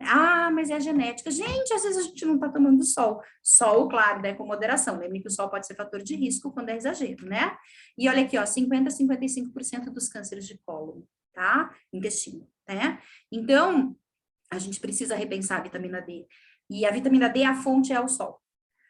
Ah, mas é a genética. Gente, às vezes a gente não está tomando sol. Sol, claro, né, com moderação. Lembre que o sol pode ser fator de risco quando é exagero, né? E olha aqui, ó, 50% a 55% dos cânceres de cólon, tá? Intestino, né? Então, a gente precisa repensar a vitamina D. E a vitamina D, a fonte é o sol.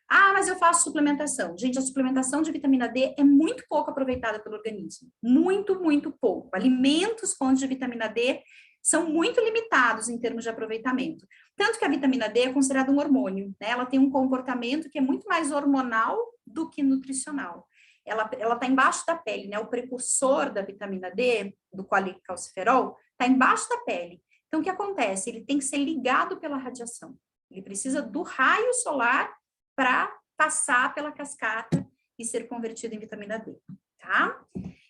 Ah, mas eu faço suplementação. Gente, a suplementação de vitamina D é muito pouco aproveitada pelo organismo. Muito, muito pouco. Alimentos fontes de vitamina D são muito limitados em termos de aproveitamento. Tanto que a vitamina D é considerada um hormônio, né? Ela tem um comportamento que é muito mais hormonal do que nutricional. Ela está embaixo da pele, né? O precursor da vitamina D, do colicalciferol, está embaixo da pele. Então, o que acontece? Ele tem que ser ligado pela radiação. Ele precisa do raio solar para passar pela cascata e ser convertido em vitamina D, tá?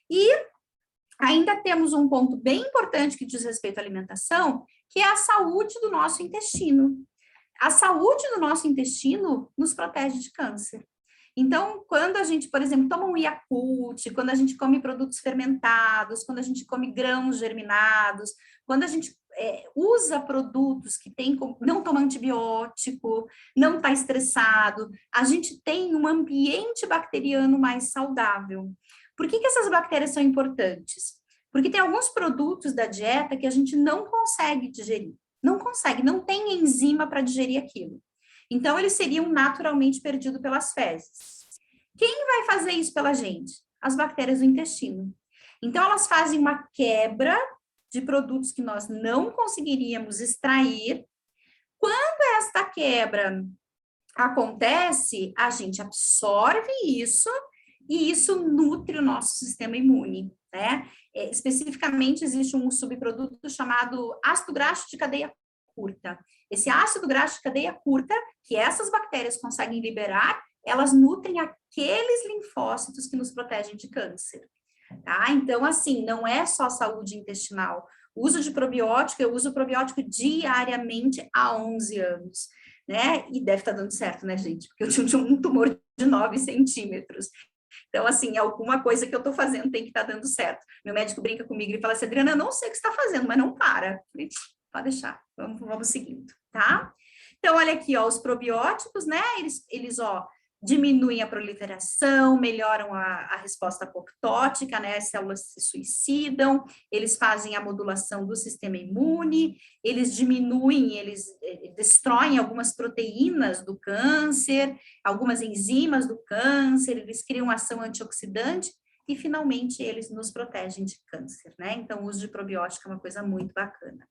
E ainda temos um ponto bem importante que diz respeito à alimentação, que é a saúde do nosso intestino. A saúde do nosso intestino nos protege de câncer. Então, quando a gente, por exemplo, toma um Yakult, quando a gente come produtos fermentados, quando a gente come grãos germinados, quando a gente usa produtos que não toma antibiótico, não está estressado, a gente tem um ambiente bacteriano mais saudável. Por que essas bactérias são importantes? Porque tem alguns produtos da dieta que a gente não consegue digerir. Não consegue, não tem enzima para digerir aquilo. Então, eles seriam naturalmente perdidos pelas fezes. Quem vai fazer isso pela gente? As bactérias do intestino. Então, elas fazem uma quebra de produtos que nós não conseguiríamos extrair. Quando esta quebra acontece, a gente absorve isso e isso nutre o nosso sistema imune, né? Especificamente, existe um subproduto chamado ácido graxo de cadeia curta. Esse ácido graxo de cadeia curta, que essas bactérias conseguem liberar, elas nutrem aqueles linfócitos que nos protegem de câncer. Tá? Então, assim, não é só saúde intestinal. O uso de probiótico, eu uso probiótico diariamente há 11 anos, né? E deve estar dando certo, né, gente? Porque eu tinha um tumor de 9 centímetros. Então, assim, alguma coisa que eu estou fazendo tem que estar dando certo. Meu médico brinca comigo e fala assim, Adriana, eu não sei o que você está fazendo, mas não para. Pode deixar, vamos seguindo, tá? Então, olha aqui, ó, os probióticos, né? Eles diminuem a proliferação, melhoram a resposta apoptótica, né? As células se suicidam, eles fazem a modulação do sistema imune, eles diminuem, eles destroem algumas proteínas do câncer, algumas enzimas do câncer, eles criam ação antioxidante e, finalmente, eles nos protegem de câncer, né? Então, o uso de probiótico é uma coisa muito bacana.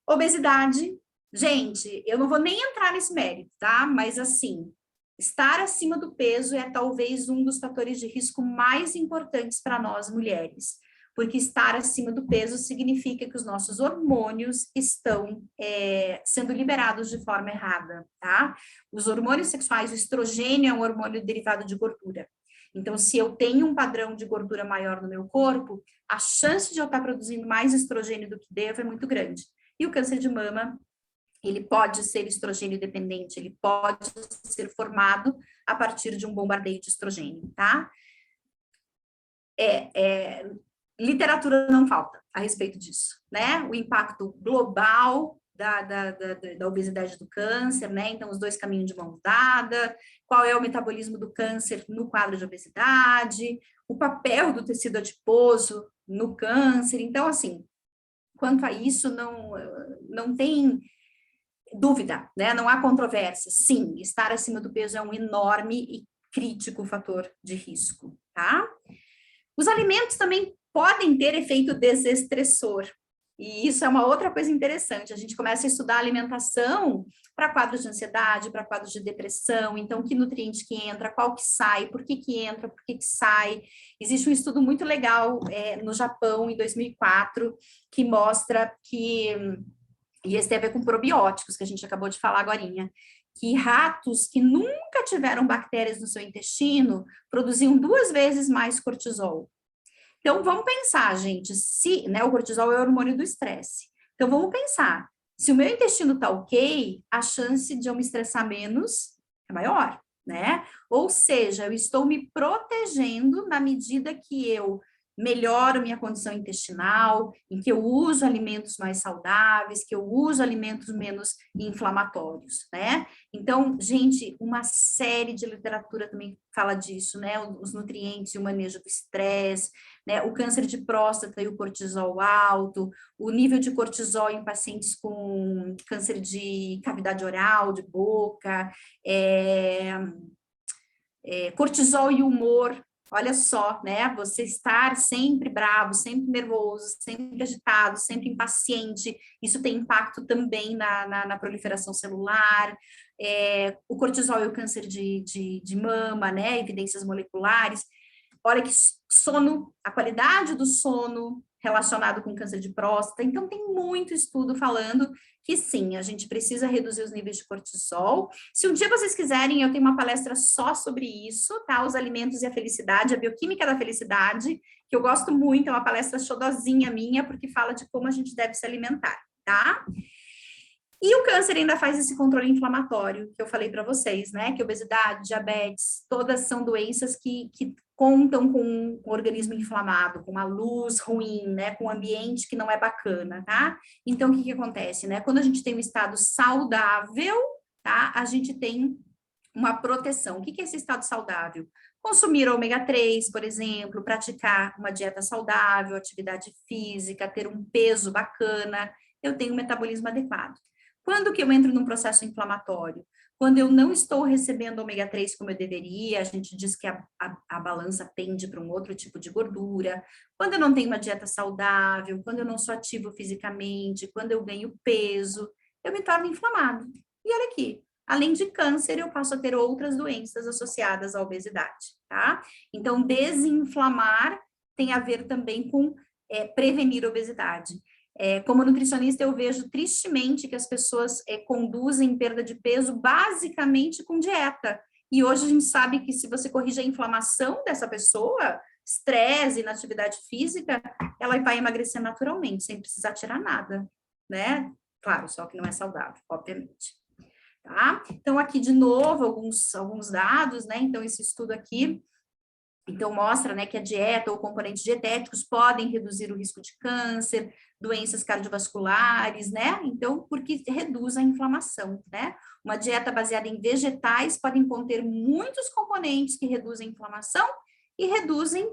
Obesidade. Gente, eu não vou nem entrar nesse mérito, tá? Mas, assim, estar acima do peso é talvez um dos fatores de risco mais importantes para nós mulheres, porque estar acima do peso significa que os nossos hormônios estão sendo liberados de forma errada, tá? Os hormônios sexuais, o estrogênio é um hormônio derivado de gordura. Então, se eu tenho um padrão de gordura maior no meu corpo, a chance de eu estar produzindo mais estrogênio do que devo é muito grande. E o câncer de mama, ele pode ser estrogênio dependente, ele pode ser formado a partir de um bombardeio de estrogênio, tá? Literatura não falta a respeito disso, né? O impacto global da obesidade do câncer, né? Então, os dois caminhos de mão dada, qual é o metabolismo do câncer no quadro de obesidade, o papel do tecido adiposo no câncer. Então, assim, quanto a isso, não tem dúvida, né? Não há controvérsia. Sim, estar acima do peso é um enorme e crítico fator de risco, tá? Os alimentos também podem ter efeito desestressor. E isso é uma outra coisa interessante. A gente começa a estudar alimentação para quadros de ansiedade, para quadros de depressão. Então, que nutriente que entra, qual que sai, por que que entra, por que que sai. Existe um estudo muito legal no Japão, em 2004, que mostra que... E esse tem a ver com probióticos, que a gente acabou de falar agorinha, que ratos que nunca tiveram bactérias no seu intestino produziam 2 vezes mais cortisol. Então, vamos pensar, gente, se, né, o cortisol é o hormônio do estresse. Então, vamos pensar, se o meu intestino está ok, a chance de eu me estressar menos é maior, né? Ou seja, eu estou me protegendo na medida que eu melhoro minha condição intestinal, em que eu uso alimentos mais saudáveis, que eu uso alimentos menos inflamatórios, né? Então, gente, uma série de literatura também fala disso, né? Os nutrientes e o manejo do estresse, né? O câncer de próstata e o cortisol alto, o nível de cortisol em pacientes com câncer de cavidade oral, de boca, cortisol e humor. Olha só, né? Você estar sempre bravo, sempre nervoso, sempre agitado, sempre impaciente, isso tem impacto também na proliferação celular. O cortisol e o câncer de mama, né? Evidências moleculares. Olha que sono, a qualidade do sono relacionado com câncer de próstata. Então, tem muito estudo falando que sim, a gente precisa reduzir os níveis de cortisol. Se um dia vocês quiserem, eu tenho uma palestra só sobre isso, tá? Os alimentos e a felicidade, a bioquímica da felicidade, que eu gosto muito, é uma palestra xodozinha minha, porque fala de como a gente deve se alimentar, tá? E o câncer ainda faz esse controle inflamatório, que eu falei para vocês, né? Que obesidade, diabetes, todas são doenças que contam com um organismo inflamado, com uma luz ruim, né? Com um ambiente que não é bacana, tá? Então, o que acontece, né? Quando a gente tem um estado saudável, tá? A gente tem uma proteção. O que é esse estado saudável? Consumir ômega 3, por exemplo, praticar uma dieta saudável, atividade física, ter um peso bacana, eu tenho um metabolismo adequado. Quando que eu entro num processo inflamatório? Quando eu não estou recebendo ômega 3 como eu deveria, a gente diz que a balança pende para um outro tipo de gordura. Quando eu não tenho uma dieta saudável, quando eu não sou ativo fisicamente, quando eu ganho peso, eu me torno inflamado. E olha aqui, além de câncer, eu passo a ter outras doenças associadas à obesidade, tá? Então, desinflamar tem a ver também com prevenir a obesidade. Como nutricionista, eu vejo tristemente que as pessoas conduzem perda de peso basicamente com dieta. E hoje a gente sabe que se você corrige a inflamação dessa pessoa, estresse, inatividade física, ela vai emagrecer naturalmente, sem precisar tirar nada, né? Claro, só que não é saudável, obviamente. Tá? Então, aqui de novo, alguns dados, né? Então, esse estudo aqui Então, mostra, né, que a dieta ou componentes dietéticos podem reduzir o risco de câncer, doenças cardiovasculares, né? Então, porque reduz a inflamação, né? Uma dieta baseada em vegetais pode conter muitos componentes que reduzem a inflamação e reduzem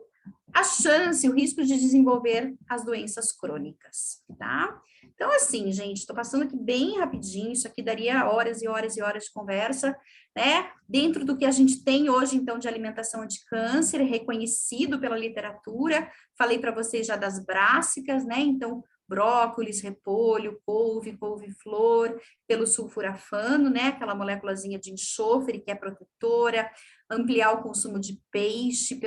a chance, o risco de desenvolver as doenças crônicas, tá? Então, assim, gente, estou passando aqui bem rapidinho, isso aqui daria horas e horas e horas de conversa, né? Dentro do que a gente tem hoje, então, de alimentação anti-câncer, reconhecido pela literatura, falei para vocês já das brássicas, né? Então, brócolis, repolho, couve-flor, pelo sulforafano, né? Aquela moléculazinha de enxofre que é protetora, ampliar o consumo de peixe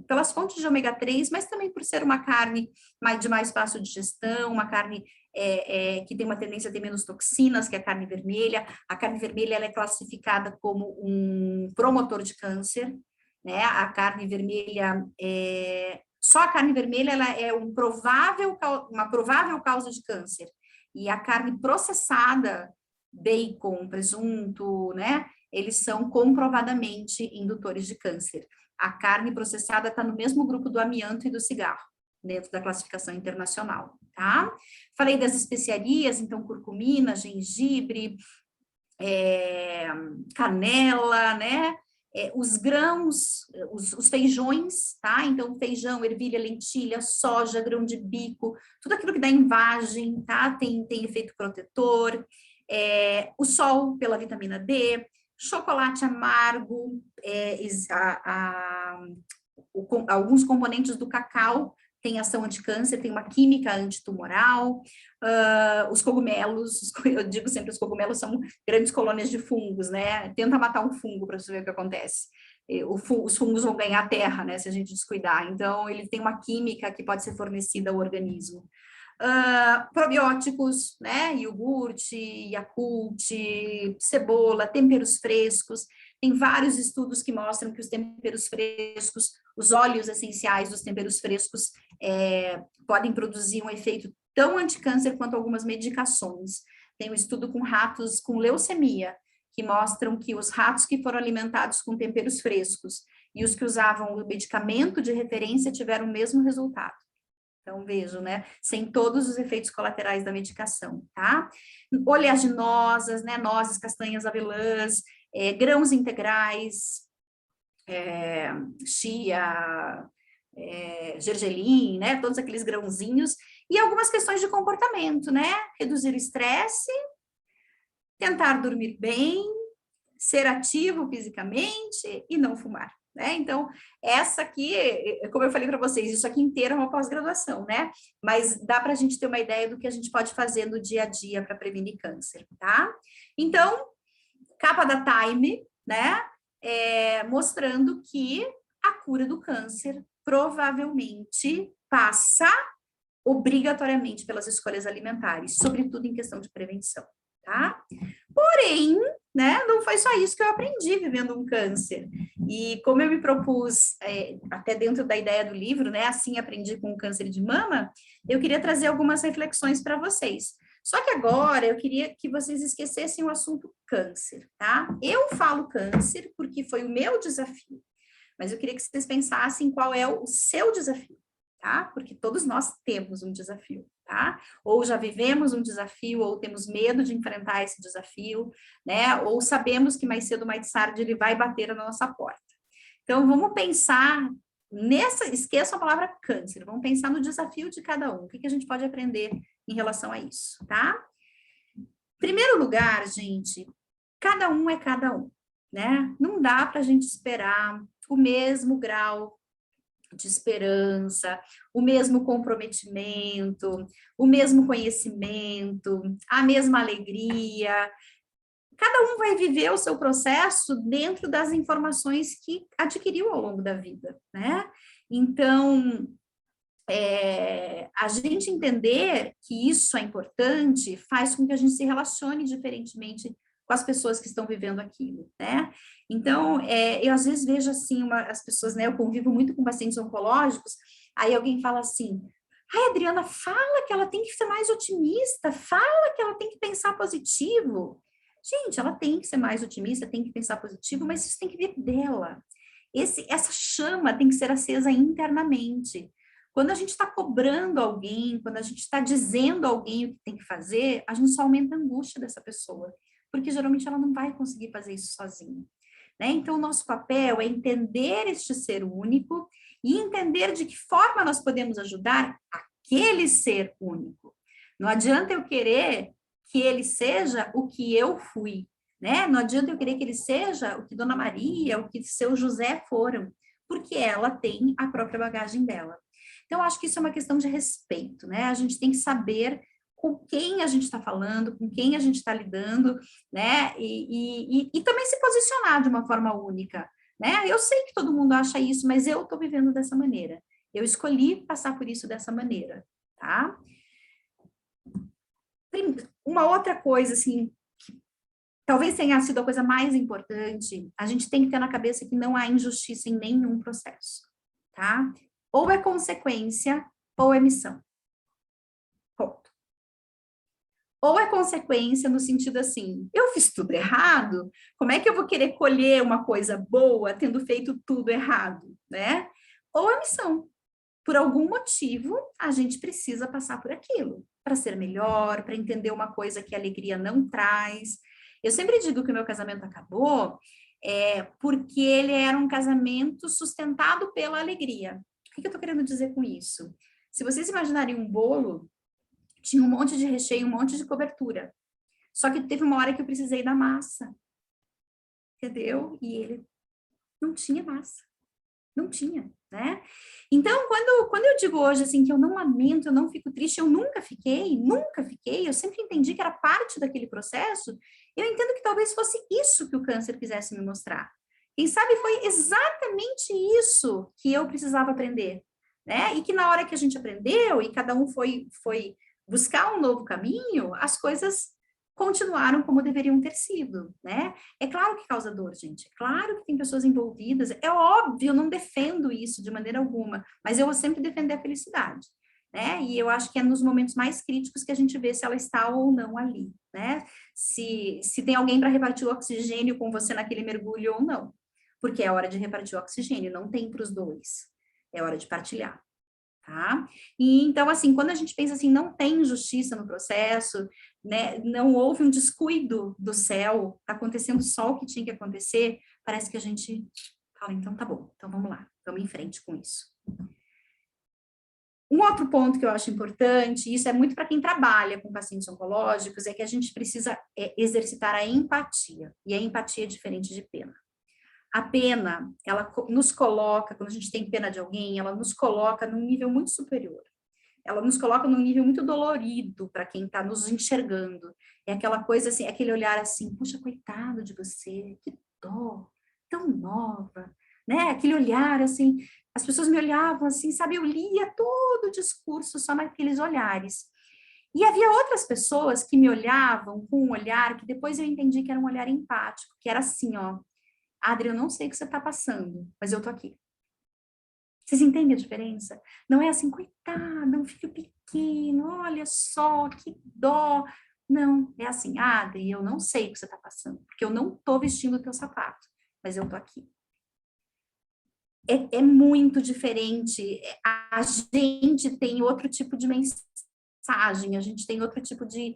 pelas fontes de ômega 3, mas também por ser uma carne de mais fácil digestão, uma carne que tem uma tendência a ter menos toxinas, que é a carne vermelha. A carne vermelha ela é classificada como um promotor de câncer, né? A carne vermelha só a carne vermelha ela é uma provável causa de câncer. E a carne processada, bacon, presunto, né? Eles são comprovadamente indutores de câncer. A carne processada está no mesmo grupo do amianto e do cigarro, dentro da classificação internacional, tá? Falei das especiarias, então, curcumina, gengibre, canela, né? Os grãos, os feijões, tá? Então, feijão, ervilha, lentilha, soja, grão de bico, tudo aquilo que dá em vagem, tá? Tem efeito protetor. O sol, pela vitamina D, chocolate amargo, alguns componentes do cacau têm ação anticâncer, tem uma química antitumoral, os cogumelos, eu digo sempre, os cogumelos são grandes colônias de fungos, né? Tenta matar um fungo para você ver o que acontece. Os fungos vão ganhar terra, né, se a gente descuidar. Então, ele tem uma química que pode ser fornecida ao organismo. Probióticos, né, iogurte, Yakult, cebola, temperos frescos. Tem vários estudos que mostram que os temperos frescos, os óleos essenciais dos temperos frescos podem produzir um efeito tão anticâncer quanto algumas medicações. Tem um estudo com ratos com leucemia, que mostram que os ratos que foram alimentados com temperos frescos e os que usavam o medicamento de referência tiveram o mesmo resultado. Então, vejo, né? Sem todos os efeitos colaterais da medicação, tá? Oleaginosas, né? Nozes, castanhas, avelãs, grãos integrais, chia, gergelim, né? Todos aqueles grãozinhos. E algumas questões de comportamento, né? Reduzir o estresse, tentar dormir bem, ser ativo fisicamente e não fumar. Né? Então, essa aqui, como eu falei para vocês, isso aqui inteiro é uma pós-graduação, né? Mas dá para a gente ter uma ideia do que a gente pode fazer no dia a dia para prevenir câncer, tá? Então, capa da Time, né? Mostrando que a cura do câncer provavelmente passa obrigatoriamente pelas escolhas alimentares, sobretudo em questão de prevenção, tá? Porém, né, não foi só isso que eu aprendi vivendo um câncer. E como eu me propus, até dentro da ideia do livro, né, assim aprendi com o câncer de mama, eu queria trazer algumas reflexões para vocês. Só que agora eu queria que vocês esquecessem o assunto câncer, tá? Eu falo câncer porque foi o meu desafio, mas eu queria que vocês pensassem qual é o seu desafio, tá? Porque todos nós temos um desafio, tá? Ou já vivemos um desafio, ou temos medo de enfrentar esse desafio, né? Ou sabemos que mais cedo ou mais tarde ele vai bater na nossa porta. Então, vamos pensar esqueçam a palavra câncer, vamos pensar no desafio de cada um, o que a gente pode aprender em relação a isso, tá? Primeiro lugar, gente, cada um é cada um, né? Não dá para a gente esperar o mesmo grau de esperança, o mesmo comprometimento, o mesmo conhecimento, a mesma alegria. Cada um vai viver o seu processo dentro das informações que adquiriu ao longo da vida, né? Então, a gente entender que isso é importante faz com que a gente se relacione diferentemente com as pessoas que estão vivendo aquilo, né? Então, eu às vezes vejo assim, as pessoas, né? Eu convivo muito com pacientes oncológicos, aí alguém fala assim, ai, Adriana, fala que ela tem que ser mais otimista, fala que ela tem que pensar positivo. Gente, ela tem que ser mais otimista, tem que pensar positivo, mas isso tem que vir dela. Essa chama tem que ser acesa internamente. Quando a gente está cobrando alguém, quando a gente está dizendo a alguém o que tem que fazer, a gente só aumenta a angústia dessa pessoa, porque geralmente ela não vai conseguir fazer isso sozinha, né? Então, o nosso papel é entender este ser único e entender de que forma nós podemos ajudar aquele ser único. Não adianta eu querer que ele seja o que eu fui, né? Não adianta eu querer que ele seja o que Dona Maria, o que seu José foram, porque ela tem a própria bagagem dela. Então, acho que isso é uma questão de respeito, né? A gente tem que saber com quem a gente está falando, com quem a gente está lidando, né? E também se posicionar de uma forma única, né? Eu sei que todo mundo acha isso, mas eu estou vivendo dessa maneira. Eu escolhi passar por isso dessa maneira, tá? Uma outra coisa, assim, que talvez tenha sido a coisa mais importante, a gente tem que ter na cabeça que não há injustiça em nenhum processo, tá? Ou é consequência, ou é missão. Ponto. Ou é consequência no sentido assim, eu fiz tudo errado, como é que eu vou querer colher uma coisa boa tendo feito tudo errado, né? Ou é missão. Por algum motivo, a gente precisa passar por aquilo, para ser melhor, para entender uma coisa que a alegria não traz. Eu sempre digo que o meu casamento acabou porque ele era um casamento sustentado pela alegria. O que eu estou querendo dizer com isso? Se vocês imaginarem um bolo, tinha um monte de recheio, um monte de cobertura. Só que teve uma hora que eu precisei da massa. Entendeu? E ele não tinha massa. Não tinha, né? Então, quando eu digo hoje, assim, que eu não lamento, eu não fico triste, eu nunca fiquei, eu sempre entendi que era parte daquele processo, eu entendo que talvez fosse isso que o câncer quisesse me mostrar. Quem sabe foi exatamente isso que eu precisava aprender, né? E que na hora que a gente aprendeu e cada um foi buscar um novo caminho, as coisas continuaram como deveriam ter sido, né? É claro que causa dor, gente. É claro que tem pessoas envolvidas. É óbvio, eu não defendo isso de maneira alguma, mas eu vou sempre defender a felicidade, né? E eu acho que é nos momentos mais críticos que a gente vê se ela está ou não ali, né? Se tem alguém para repartir o oxigênio com você naquele mergulho ou não. Porque é hora de repartir o oxigênio, não tem para os dois. É hora de partilhar. Tá? E então, assim, quando a gente pensa assim, não tem justiça no processo, né, não houve um descuido do céu, está acontecendo só o que tinha que acontecer, parece que a gente fala, então tá bom, então vamos lá, vamos em frente com isso. Um outro ponto que eu acho importante, isso é muito para quem trabalha com pacientes oncológicos, é que a gente precisa exercitar a empatia, e a empatia é diferente de pena. A pena, ela nos coloca, quando a gente tem pena de alguém, ela nos coloca num nível muito superior. Ela nos coloca num nível muito dolorido para quem está nos enxergando. É aquela coisa assim, aquele olhar assim, puxa, coitado de você, que dó, tão nova, né? Aquele olhar assim, as pessoas me olhavam assim, sabe? Eu lia todo o discurso só naqueles olhares. E havia outras pessoas que me olhavam com um olhar que depois eu entendi que era um olhar empático, que era assim, ó, Adri, eu não sei o que você está passando, mas eu tô aqui. Vocês entendem a diferença? Não é assim, coitada, um filho pequeno, olha só, que dó. Não, é assim, Adri, eu não sei o que você está passando, porque eu não tô vestindo o teu sapato, mas eu tô aqui. É muito diferente. A gente tem outro tipo de mensagem, a gente tem outro tipo de,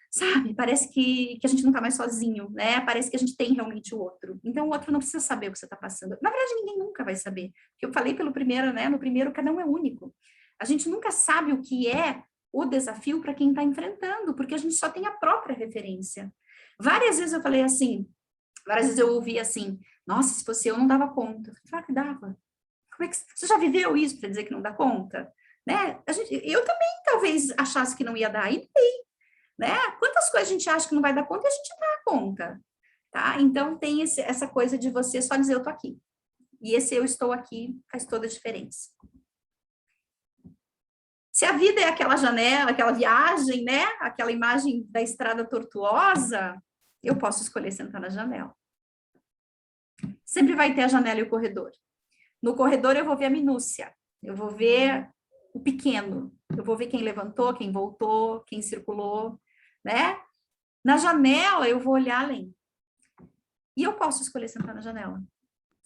sabe, parece que a gente não tá mais sozinho, né? Parece que a gente tem realmente o outro. Então, o outro não precisa saber o que você tá passando. Na verdade, ninguém nunca vai saber. Porque eu falei pelo primeiro, né? No primeiro, cada um é único. A gente nunca sabe o que é o desafio para quem está enfrentando, porque a gente só tem a própria referência. Várias vezes eu falei assim, várias vezes eu ouvi assim, nossa, se fosse eu, não dava conta. Eu falei, claro que dava. Como é que você já viveu isso para dizer que não dá conta? Né? Eu também talvez achasse que não ia dar, e né? Quantas coisas a gente acha que não vai dar conta e a gente dá conta, tá? Então, tem essa coisa de você só dizer eu tô aqui. E esse eu estou aqui faz toda a diferença. Se a vida é aquela janela, aquela viagem, né? Aquela imagem da estrada tortuosa, eu posso escolher sentar na janela. Sempre vai ter a janela e o corredor. No corredor eu vou ver a minúcia, eu vou ver o pequeno, eu vou ver quem levantou, quem voltou, quem circulou, né? Na janela, eu vou olhar além. E eu posso escolher sentar na janela.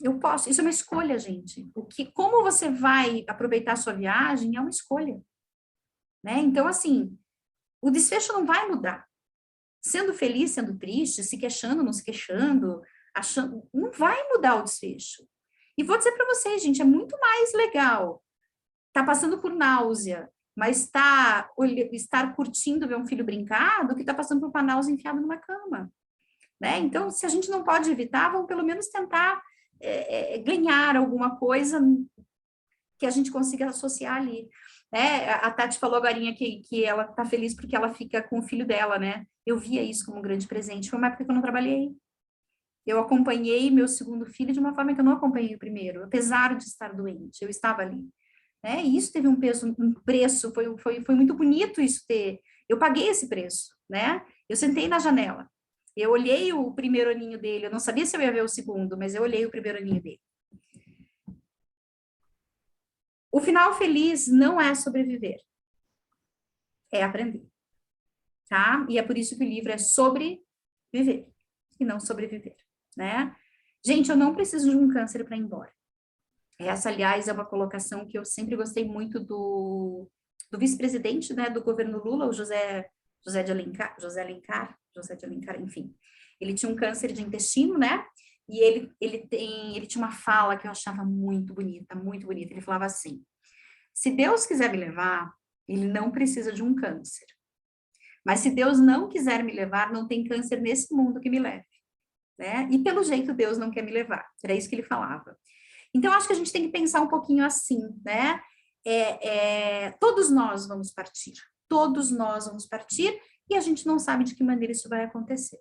Eu posso, isso é uma escolha, gente. Como você vai aproveitar a sua viagem é uma escolha, né? Então, assim, o desfecho não vai mudar. Sendo feliz, sendo triste, se queixando, não se queixando, achando, não vai mudar o desfecho. E vou dizer para vocês, gente, é muito mais legal estar passando por náusea, mas estar curtindo ver um filho brincar do que estar passando por uma náusea enfiado numa cama, né? Então, se a gente não pode evitar, vamos pelo menos tentar ganhar alguma coisa que a gente consiga associar ali. A Tati falou agora que ela está feliz porque ela fica com o filho dela, né? Eu via isso como um grande presente. Foi uma época que eu não trabalhei. Eu acompanhei meu segundo filho de uma forma que eu não acompanhei o primeiro, apesar de estar doente, eu estava ali. Né? E isso teve um peso, um preço, foi muito bonito isso ter. Eu paguei esse preço, né? Eu sentei na janela, eu olhei o primeiro aninho dele, eu não sabia se eu ia ver o segundo, mas eu olhei o primeiro aninho dele. O final feliz não é sobreviver, é aprender, tá? E é por isso que o livro é sobre viver e não sobreviver, né? Gente, eu não preciso de um câncer para ir embora. Essa, aliás, é uma colocação que eu sempre gostei muito do vice-presidente, né, do governo Lula, o José de Alencar, enfim. Ele tinha um câncer de intestino, né? E ele tinha uma fala que eu achava muito bonita, muito bonita. Ele falava assim: se Deus quiser me levar, ele não precisa de um câncer. Mas se Deus não quiser me levar, não tem câncer nesse mundo que me leve, né? E pelo jeito Deus não quer me levar. Era isso que ele falava. Então, acho que a gente tem que pensar um pouquinho assim, né? Todos nós vamos partir, e a gente não sabe de que maneira isso vai acontecer.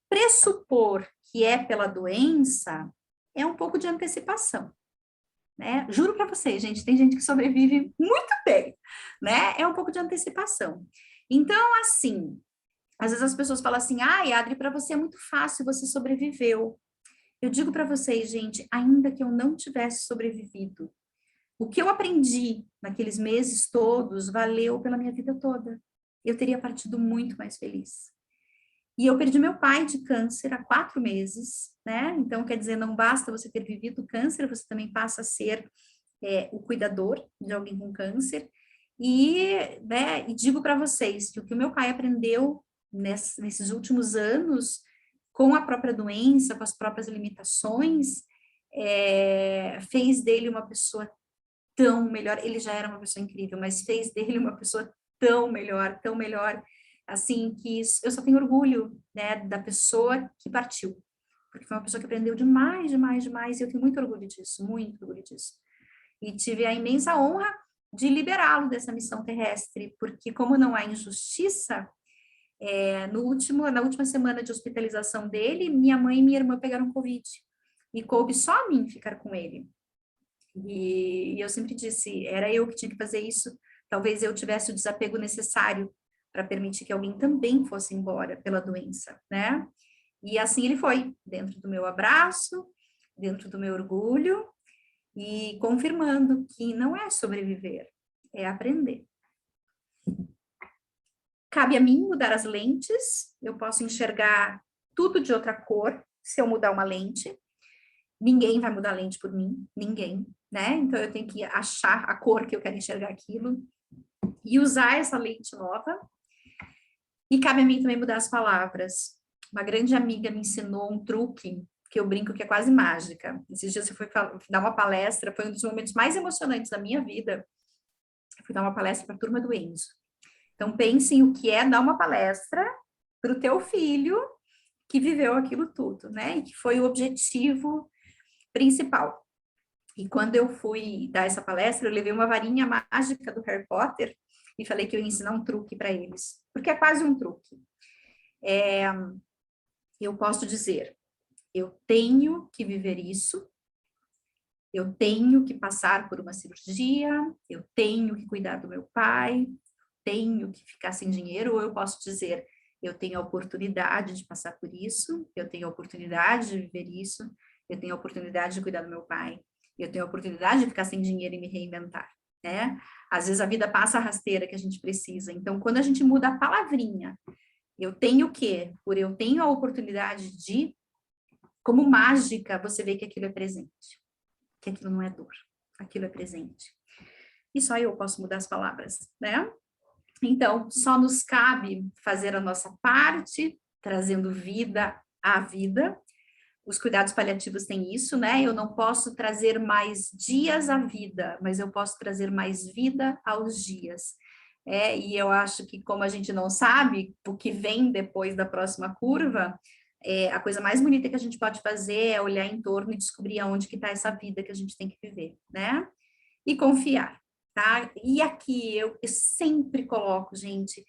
Pressupor que é pela doença é um pouco de antecipação, né? Juro para vocês, gente, tem gente que sobrevive muito bem, né? É um pouco de antecipação. Então, assim, às vezes as pessoas falam assim: ai, Adri, para você é muito fácil, você sobreviveu. Eu digo para vocês, gente, ainda que eu não tivesse sobrevivido, o que eu aprendi naqueles meses todos valeu pela minha vida toda. Eu teria partido muito mais feliz. E eu perdi meu pai de câncer há 4 meses, né? Então, quer dizer, não basta você ter vivido o câncer, você também passa a ser o cuidador de alguém com câncer. E digo para vocês que o que o meu pai aprendeu nesses últimos anos, com a própria doença, com as próprias limitações, fez dele uma pessoa tão melhor. Ele já era uma pessoa incrível, mas fez dele uma pessoa tão melhor, assim, que eu só tenho orgulho, né, da pessoa que partiu, porque foi uma pessoa que aprendeu demais, demais, demais, e eu tenho muito orgulho disso, muito orgulho disso. E tive a imensa honra de liberá-lo dessa missão terrestre, porque como não há injustiça, na última semana de hospitalização dele, minha mãe e minha irmã pegaram Covid, e coube só a mim ficar com ele. E eu sempre disse, era eu que tinha que fazer isso, talvez eu tivesse o desapego necessário para permitir que alguém também fosse embora pela doença, né? E assim ele foi, dentro do meu abraço, dentro do meu orgulho, e confirmando que não é sobreviver, é aprender. Cabe a mim mudar as lentes, eu posso enxergar tudo de outra cor se eu mudar uma lente. Ninguém vai mudar a lente por mim, ninguém, né? Então eu tenho que achar a cor que eu quero enxergar aquilo e usar essa lente nova. E cabe a mim também mudar as palavras. Uma grande amiga me ensinou um truque que eu brinco que é quase mágica. Esses dias eu fui dar uma palestra, foi um dos momentos mais emocionantes da minha vida. Eu fui dar uma palestra para a turma do Enzo. Então, pense em o que é dar uma palestra para o teu filho que viveu aquilo tudo, né? E que foi o objetivo principal. E quando eu fui dar essa palestra, eu levei uma varinha mágica do Harry Potter e falei que eu ia ensinar um truque para eles, porque é quase um truque. Eu posso dizer, eu tenho que viver isso, eu tenho que passar por uma cirurgia, eu tenho que cuidar do meu pai, tenho que ficar sem dinheiro, ou eu posso dizer, eu tenho a oportunidade de passar por isso, eu tenho a oportunidade de viver isso, eu tenho a oportunidade de cuidar do meu pai, eu tenho a oportunidade de ficar sem dinheiro e me reinventar, né? Às vezes a vida passa a rasteira que a gente precisa, então quando a gente muda a palavrinha, eu tenho o quê? Por eu tenho a oportunidade de, como mágica, você vê que aquilo é presente, que aquilo não é dor, aquilo é presente. E só eu posso mudar as palavras, né? Então, só nos cabe fazer a nossa parte, trazendo vida à vida. Os cuidados paliativos têm isso, né? Eu não posso trazer mais dias à vida, mas eu posso trazer mais vida aos dias. E eu acho que, como a gente não sabe o que vem depois da próxima curva, a coisa mais bonita que a gente pode fazer é olhar em torno e descobrir aonde que está essa vida que a gente tem que viver, né? E confiar, tá? E aqui eu sempre coloco, gente,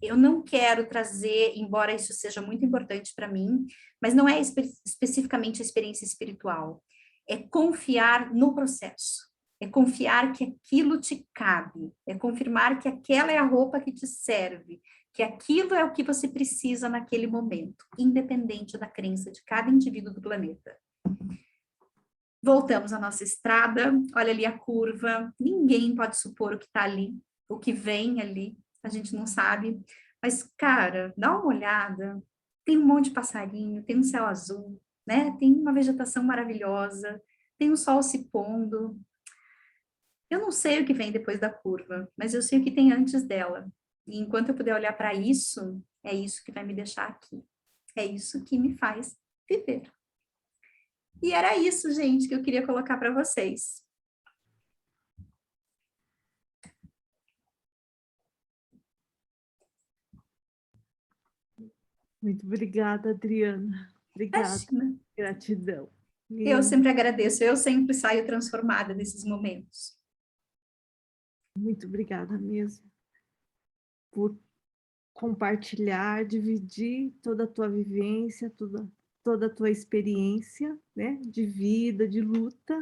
eu não quero trazer, embora isso seja muito importante para mim, mas não é especificamente a experiência espiritual, é confiar no processo, é confiar que aquilo te cabe, é confirmar que aquela é a roupa que te serve, que aquilo é o que você precisa naquele momento, independente da crença de cada indivíduo do planeta. Voltamos à nossa estrada, olha ali a curva, ninguém pode supor o que está ali, o que vem ali, a gente não sabe, mas, cara, dá uma olhada, tem um monte de passarinho, tem um céu azul, né? Tem uma vegetação maravilhosa, tem um sol se pondo. Eu não sei o que vem depois da curva, mas eu sei o que tem antes dela. E enquanto eu puder olhar para isso, é isso que vai me deixar aqui. É isso que me faz viver. E era isso, gente, que eu queria colocar para vocês. Muito obrigada, Adriana. Obrigada. Imagina. Gratidão. Eu sempre agradeço, eu sempre saio transformada nesses momentos. Muito obrigada mesmo por compartilhar, dividir toda a tua vivência, toda a tua experiência, né, de vida, de luta.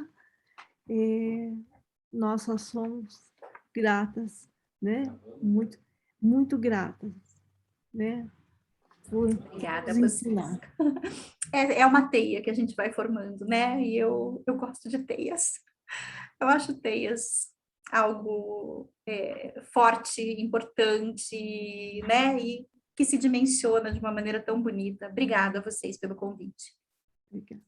Nós só somos gratas, né, muito, muito gratas, né, por Obrigada nos a vocês. ensinar. É uma teia que a gente vai formando, né? E eu gosto de teias. Eu acho teias algo forte, importante, né? E que se dimensiona de uma maneira tão bonita. Obrigada a vocês pelo convite. Obrigada.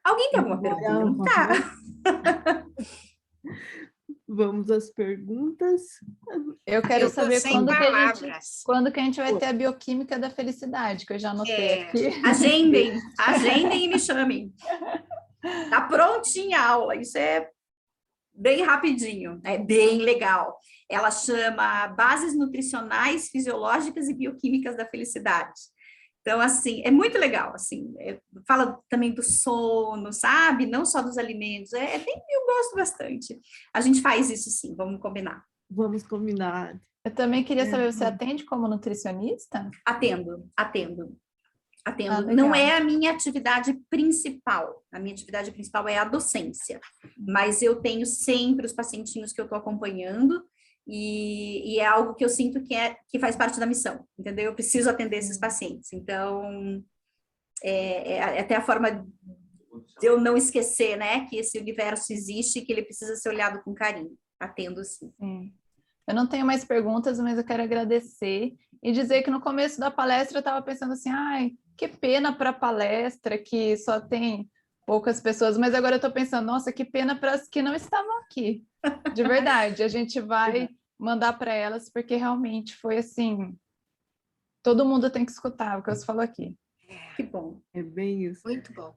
Alguém tem alguma pergunta? Vamos às perguntas. Eu quero saber quando que a gente vai ter a bioquímica da felicidade, que eu já anotei aqui. Agendem e me chamem. Tá prontinha a aula, isso é bem rapidinho, é bem legal. Ela chama Bases Nutricionais, Fisiológicas e Bioquímicas da Felicidade. Então, assim, é muito legal, assim, fala também do sono, sabe? Não só dos alimentos, eu gosto bastante. A gente faz isso sim, vamos combinar. Vamos combinar. Eu também queria saber, você atende como nutricionista? Atendo. Ah, Não é a minha atividade principal. A minha atividade principal é a docência. Mas eu tenho sempre os pacientinhos que eu estou acompanhando e é algo que eu sinto que faz parte da missão, entendeu? Eu preciso atender esses pacientes. Então, até a forma de eu não esquecer, né, que esse universo existe e que ele precisa ser olhado com carinho. Atendo sim. Eu não tenho mais perguntas, mas eu quero agradecer e dizer que no começo da palestra eu estava pensando assim, ai, que pena para a palestra que só tem poucas pessoas, mas agora eu estou pensando, nossa, que pena para as que não estavam aqui. De verdade, a gente vai mandar para elas, porque realmente foi assim, todo mundo tem que escutar o que você falou aqui. Que bom. É bem isso. Muito bom.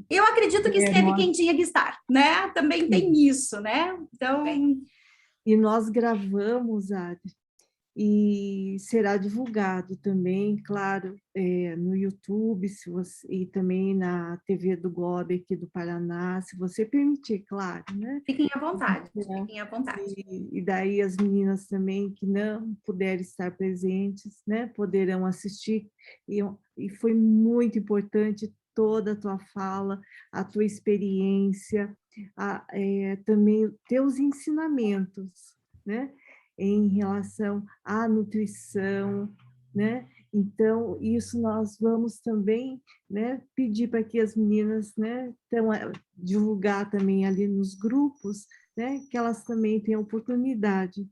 Eu acredito que esteve quem tinha que estar, né? Também tem isso, né? Então... E nós gravamos, Adri, e será divulgado também, claro, no YouTube e também na TV do GOB aqui do Paraná, se você permitir, claro, né? Fiquem à vontade, fiquem à vontade. E daí as meninas também que não puderem estar presentes, né, poderão assistir, e foi muito importante toda a tua fala, a tua experiência, também teus ensinamentos, né? Em relação à nutrição, né? Então, isso nós vamos também, né, pedir para que as meninas, né, divulgar também ali nos grupos, né, que elas também tenham oportunidade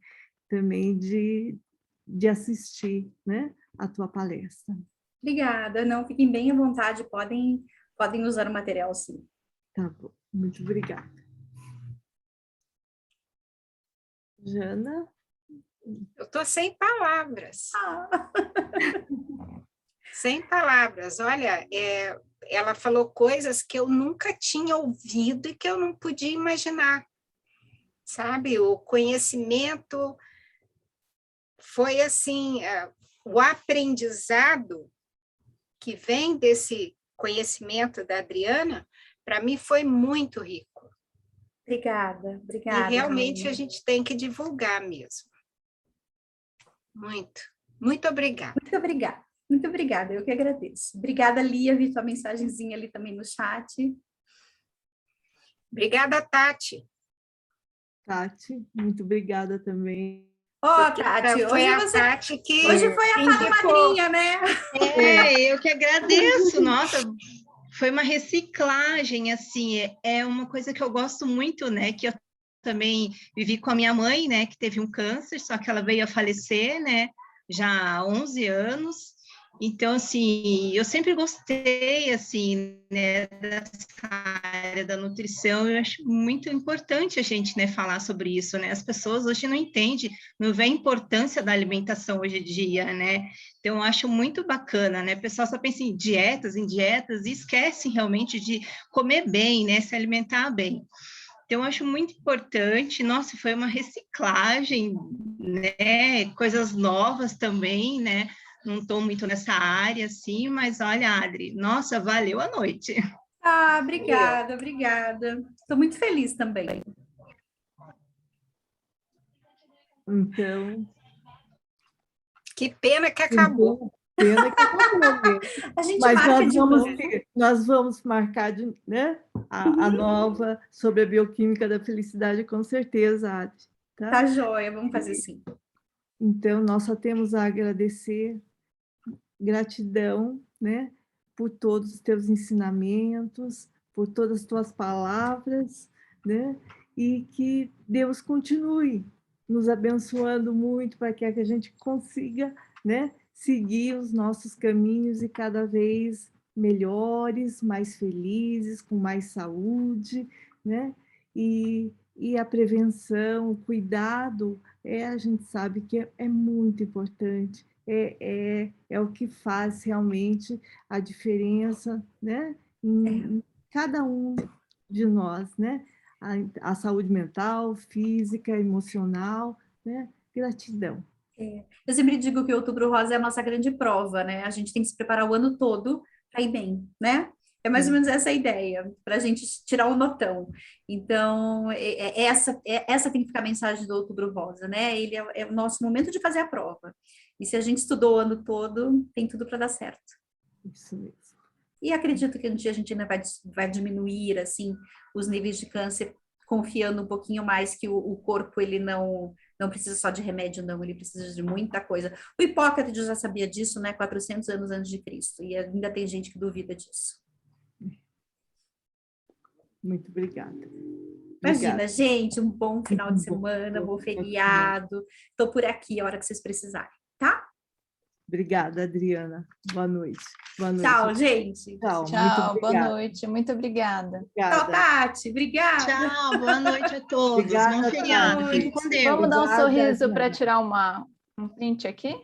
também de assistir, né, a tua palestra. Obrigada, não, fiquem bem à vontade, podem usar o material, sim. Tá bom, muito obrigada. Jana? Eu estou sem palavras. Ah. Sem palavras. Olha, ela falou coisas que eu nunca tinha ouvido e que eu não podia imaginar. Sabe, o conhecimento foi assim, o aprendizado que vem desse conhecimento da Adriana, para mim foi muito rico. Obrigada. E realmente Jana. a gente tem que divulgar mesmo. Muito obrigada. Muito obrigada, eu que agradeço. Obrigada, Lia, vi tua mensagenzinha ali também no chat. Obrigada, Tati. Tati, muito obrigada também. Tati, foi a Tati que hoje foi a fada madrinha, né? Eu que agradeço, nossa, foi uma reciclagem, assim, é uma coisa que eu gosto muito, né, que eu também vivi com a minha mãe, né, que teve um câncer, só que ela veio a falecer, né, já há 11 anos, então, assim, eu sempre gostei, assim, né, dessa área da nutrição, eu acho muito importante a gente, né, falar sobre isso, né, as pessoas hoje não entendem, não vê a importância da alimentação hoje em dia, né, então eu acho muito bacana, né, o pessoal só pensa em dietas, e esquece realmente de comer bem, né, se alimentar bem. Então, eu acho muito importante, nossa, foi uma reciclagem, né, coisas novas também, né, não estou muito nessa área, assim, mas olha, Adri, nossa, valeu a noite. Obrigada. Estou muito feliz também. Então... Que pena que acabou. Pena que acabou. A gente mas marca de novo. Nós vamos marcar né, a nova sobre a bioquímica da felicidade, com certeza, Adi. Tá joia, vamos fazer sim. Então, nós só temos a agradecer, gratidão, né, por todos os teus ensinamentos, por todas as tuas palavras, né, e que Deus continue nos abençoando muito para que a gente consiga, né, seguir os nossos caminhos e cada vez melhores, mais felizes, com mais saúde, né, e a prevenção, o cuidado, a gente sabe que é muito importante, é o que faz realmente a diferença, né, em cada um de nós, né, a saúde mental, física, emocional, né, gratidão. Eu sempre digo que o Outubro Rosa é a nossa grande prova, né, a gente tem que se preparar o ano todo para ir bem, né, é mais ou menos essa a ideia, para a gente tirar o notão. Então, essa tem que ficar a mensagem do Outubro Rosa, né? Ele é o nosso momento de fazer a prova. E se a gente estudou o ano todo, tem tudo para dar certo. Isso mesmo. E acredito que um dia a gente ainda vai diminuir, assim, os níveis de câncer, confiando um pouquinho mais que o corpo, ele não precisa só de remédio, não, ele precisa de muita coisa. O Hipócrates já sabia disso, né, 400 anos antes de Cristo, e ainda tem gente que duvida disso. Muito obrigada. Imagina, gente, um bom final de semana, bom feriado. Estou por aqui a hora que vocês precisarem, tá? Obrigada, Adriana. Boa noite. Boa noite. Tchau, gente. Tchau, boa noite. Muito obrigada. Tchau, Tati. Obrigada. Tchau, boa noite a todos. Obrigada, bom feriado. Fique com Deus. Vamos dar um sorriso para tirar um print aqui?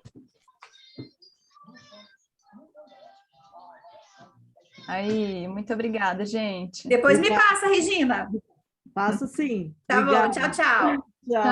Aí, muito obrigada, gente. Depois me passa, Regina. Passo sim. Tá Obrigada. bom, tchau, tchau. Tchau.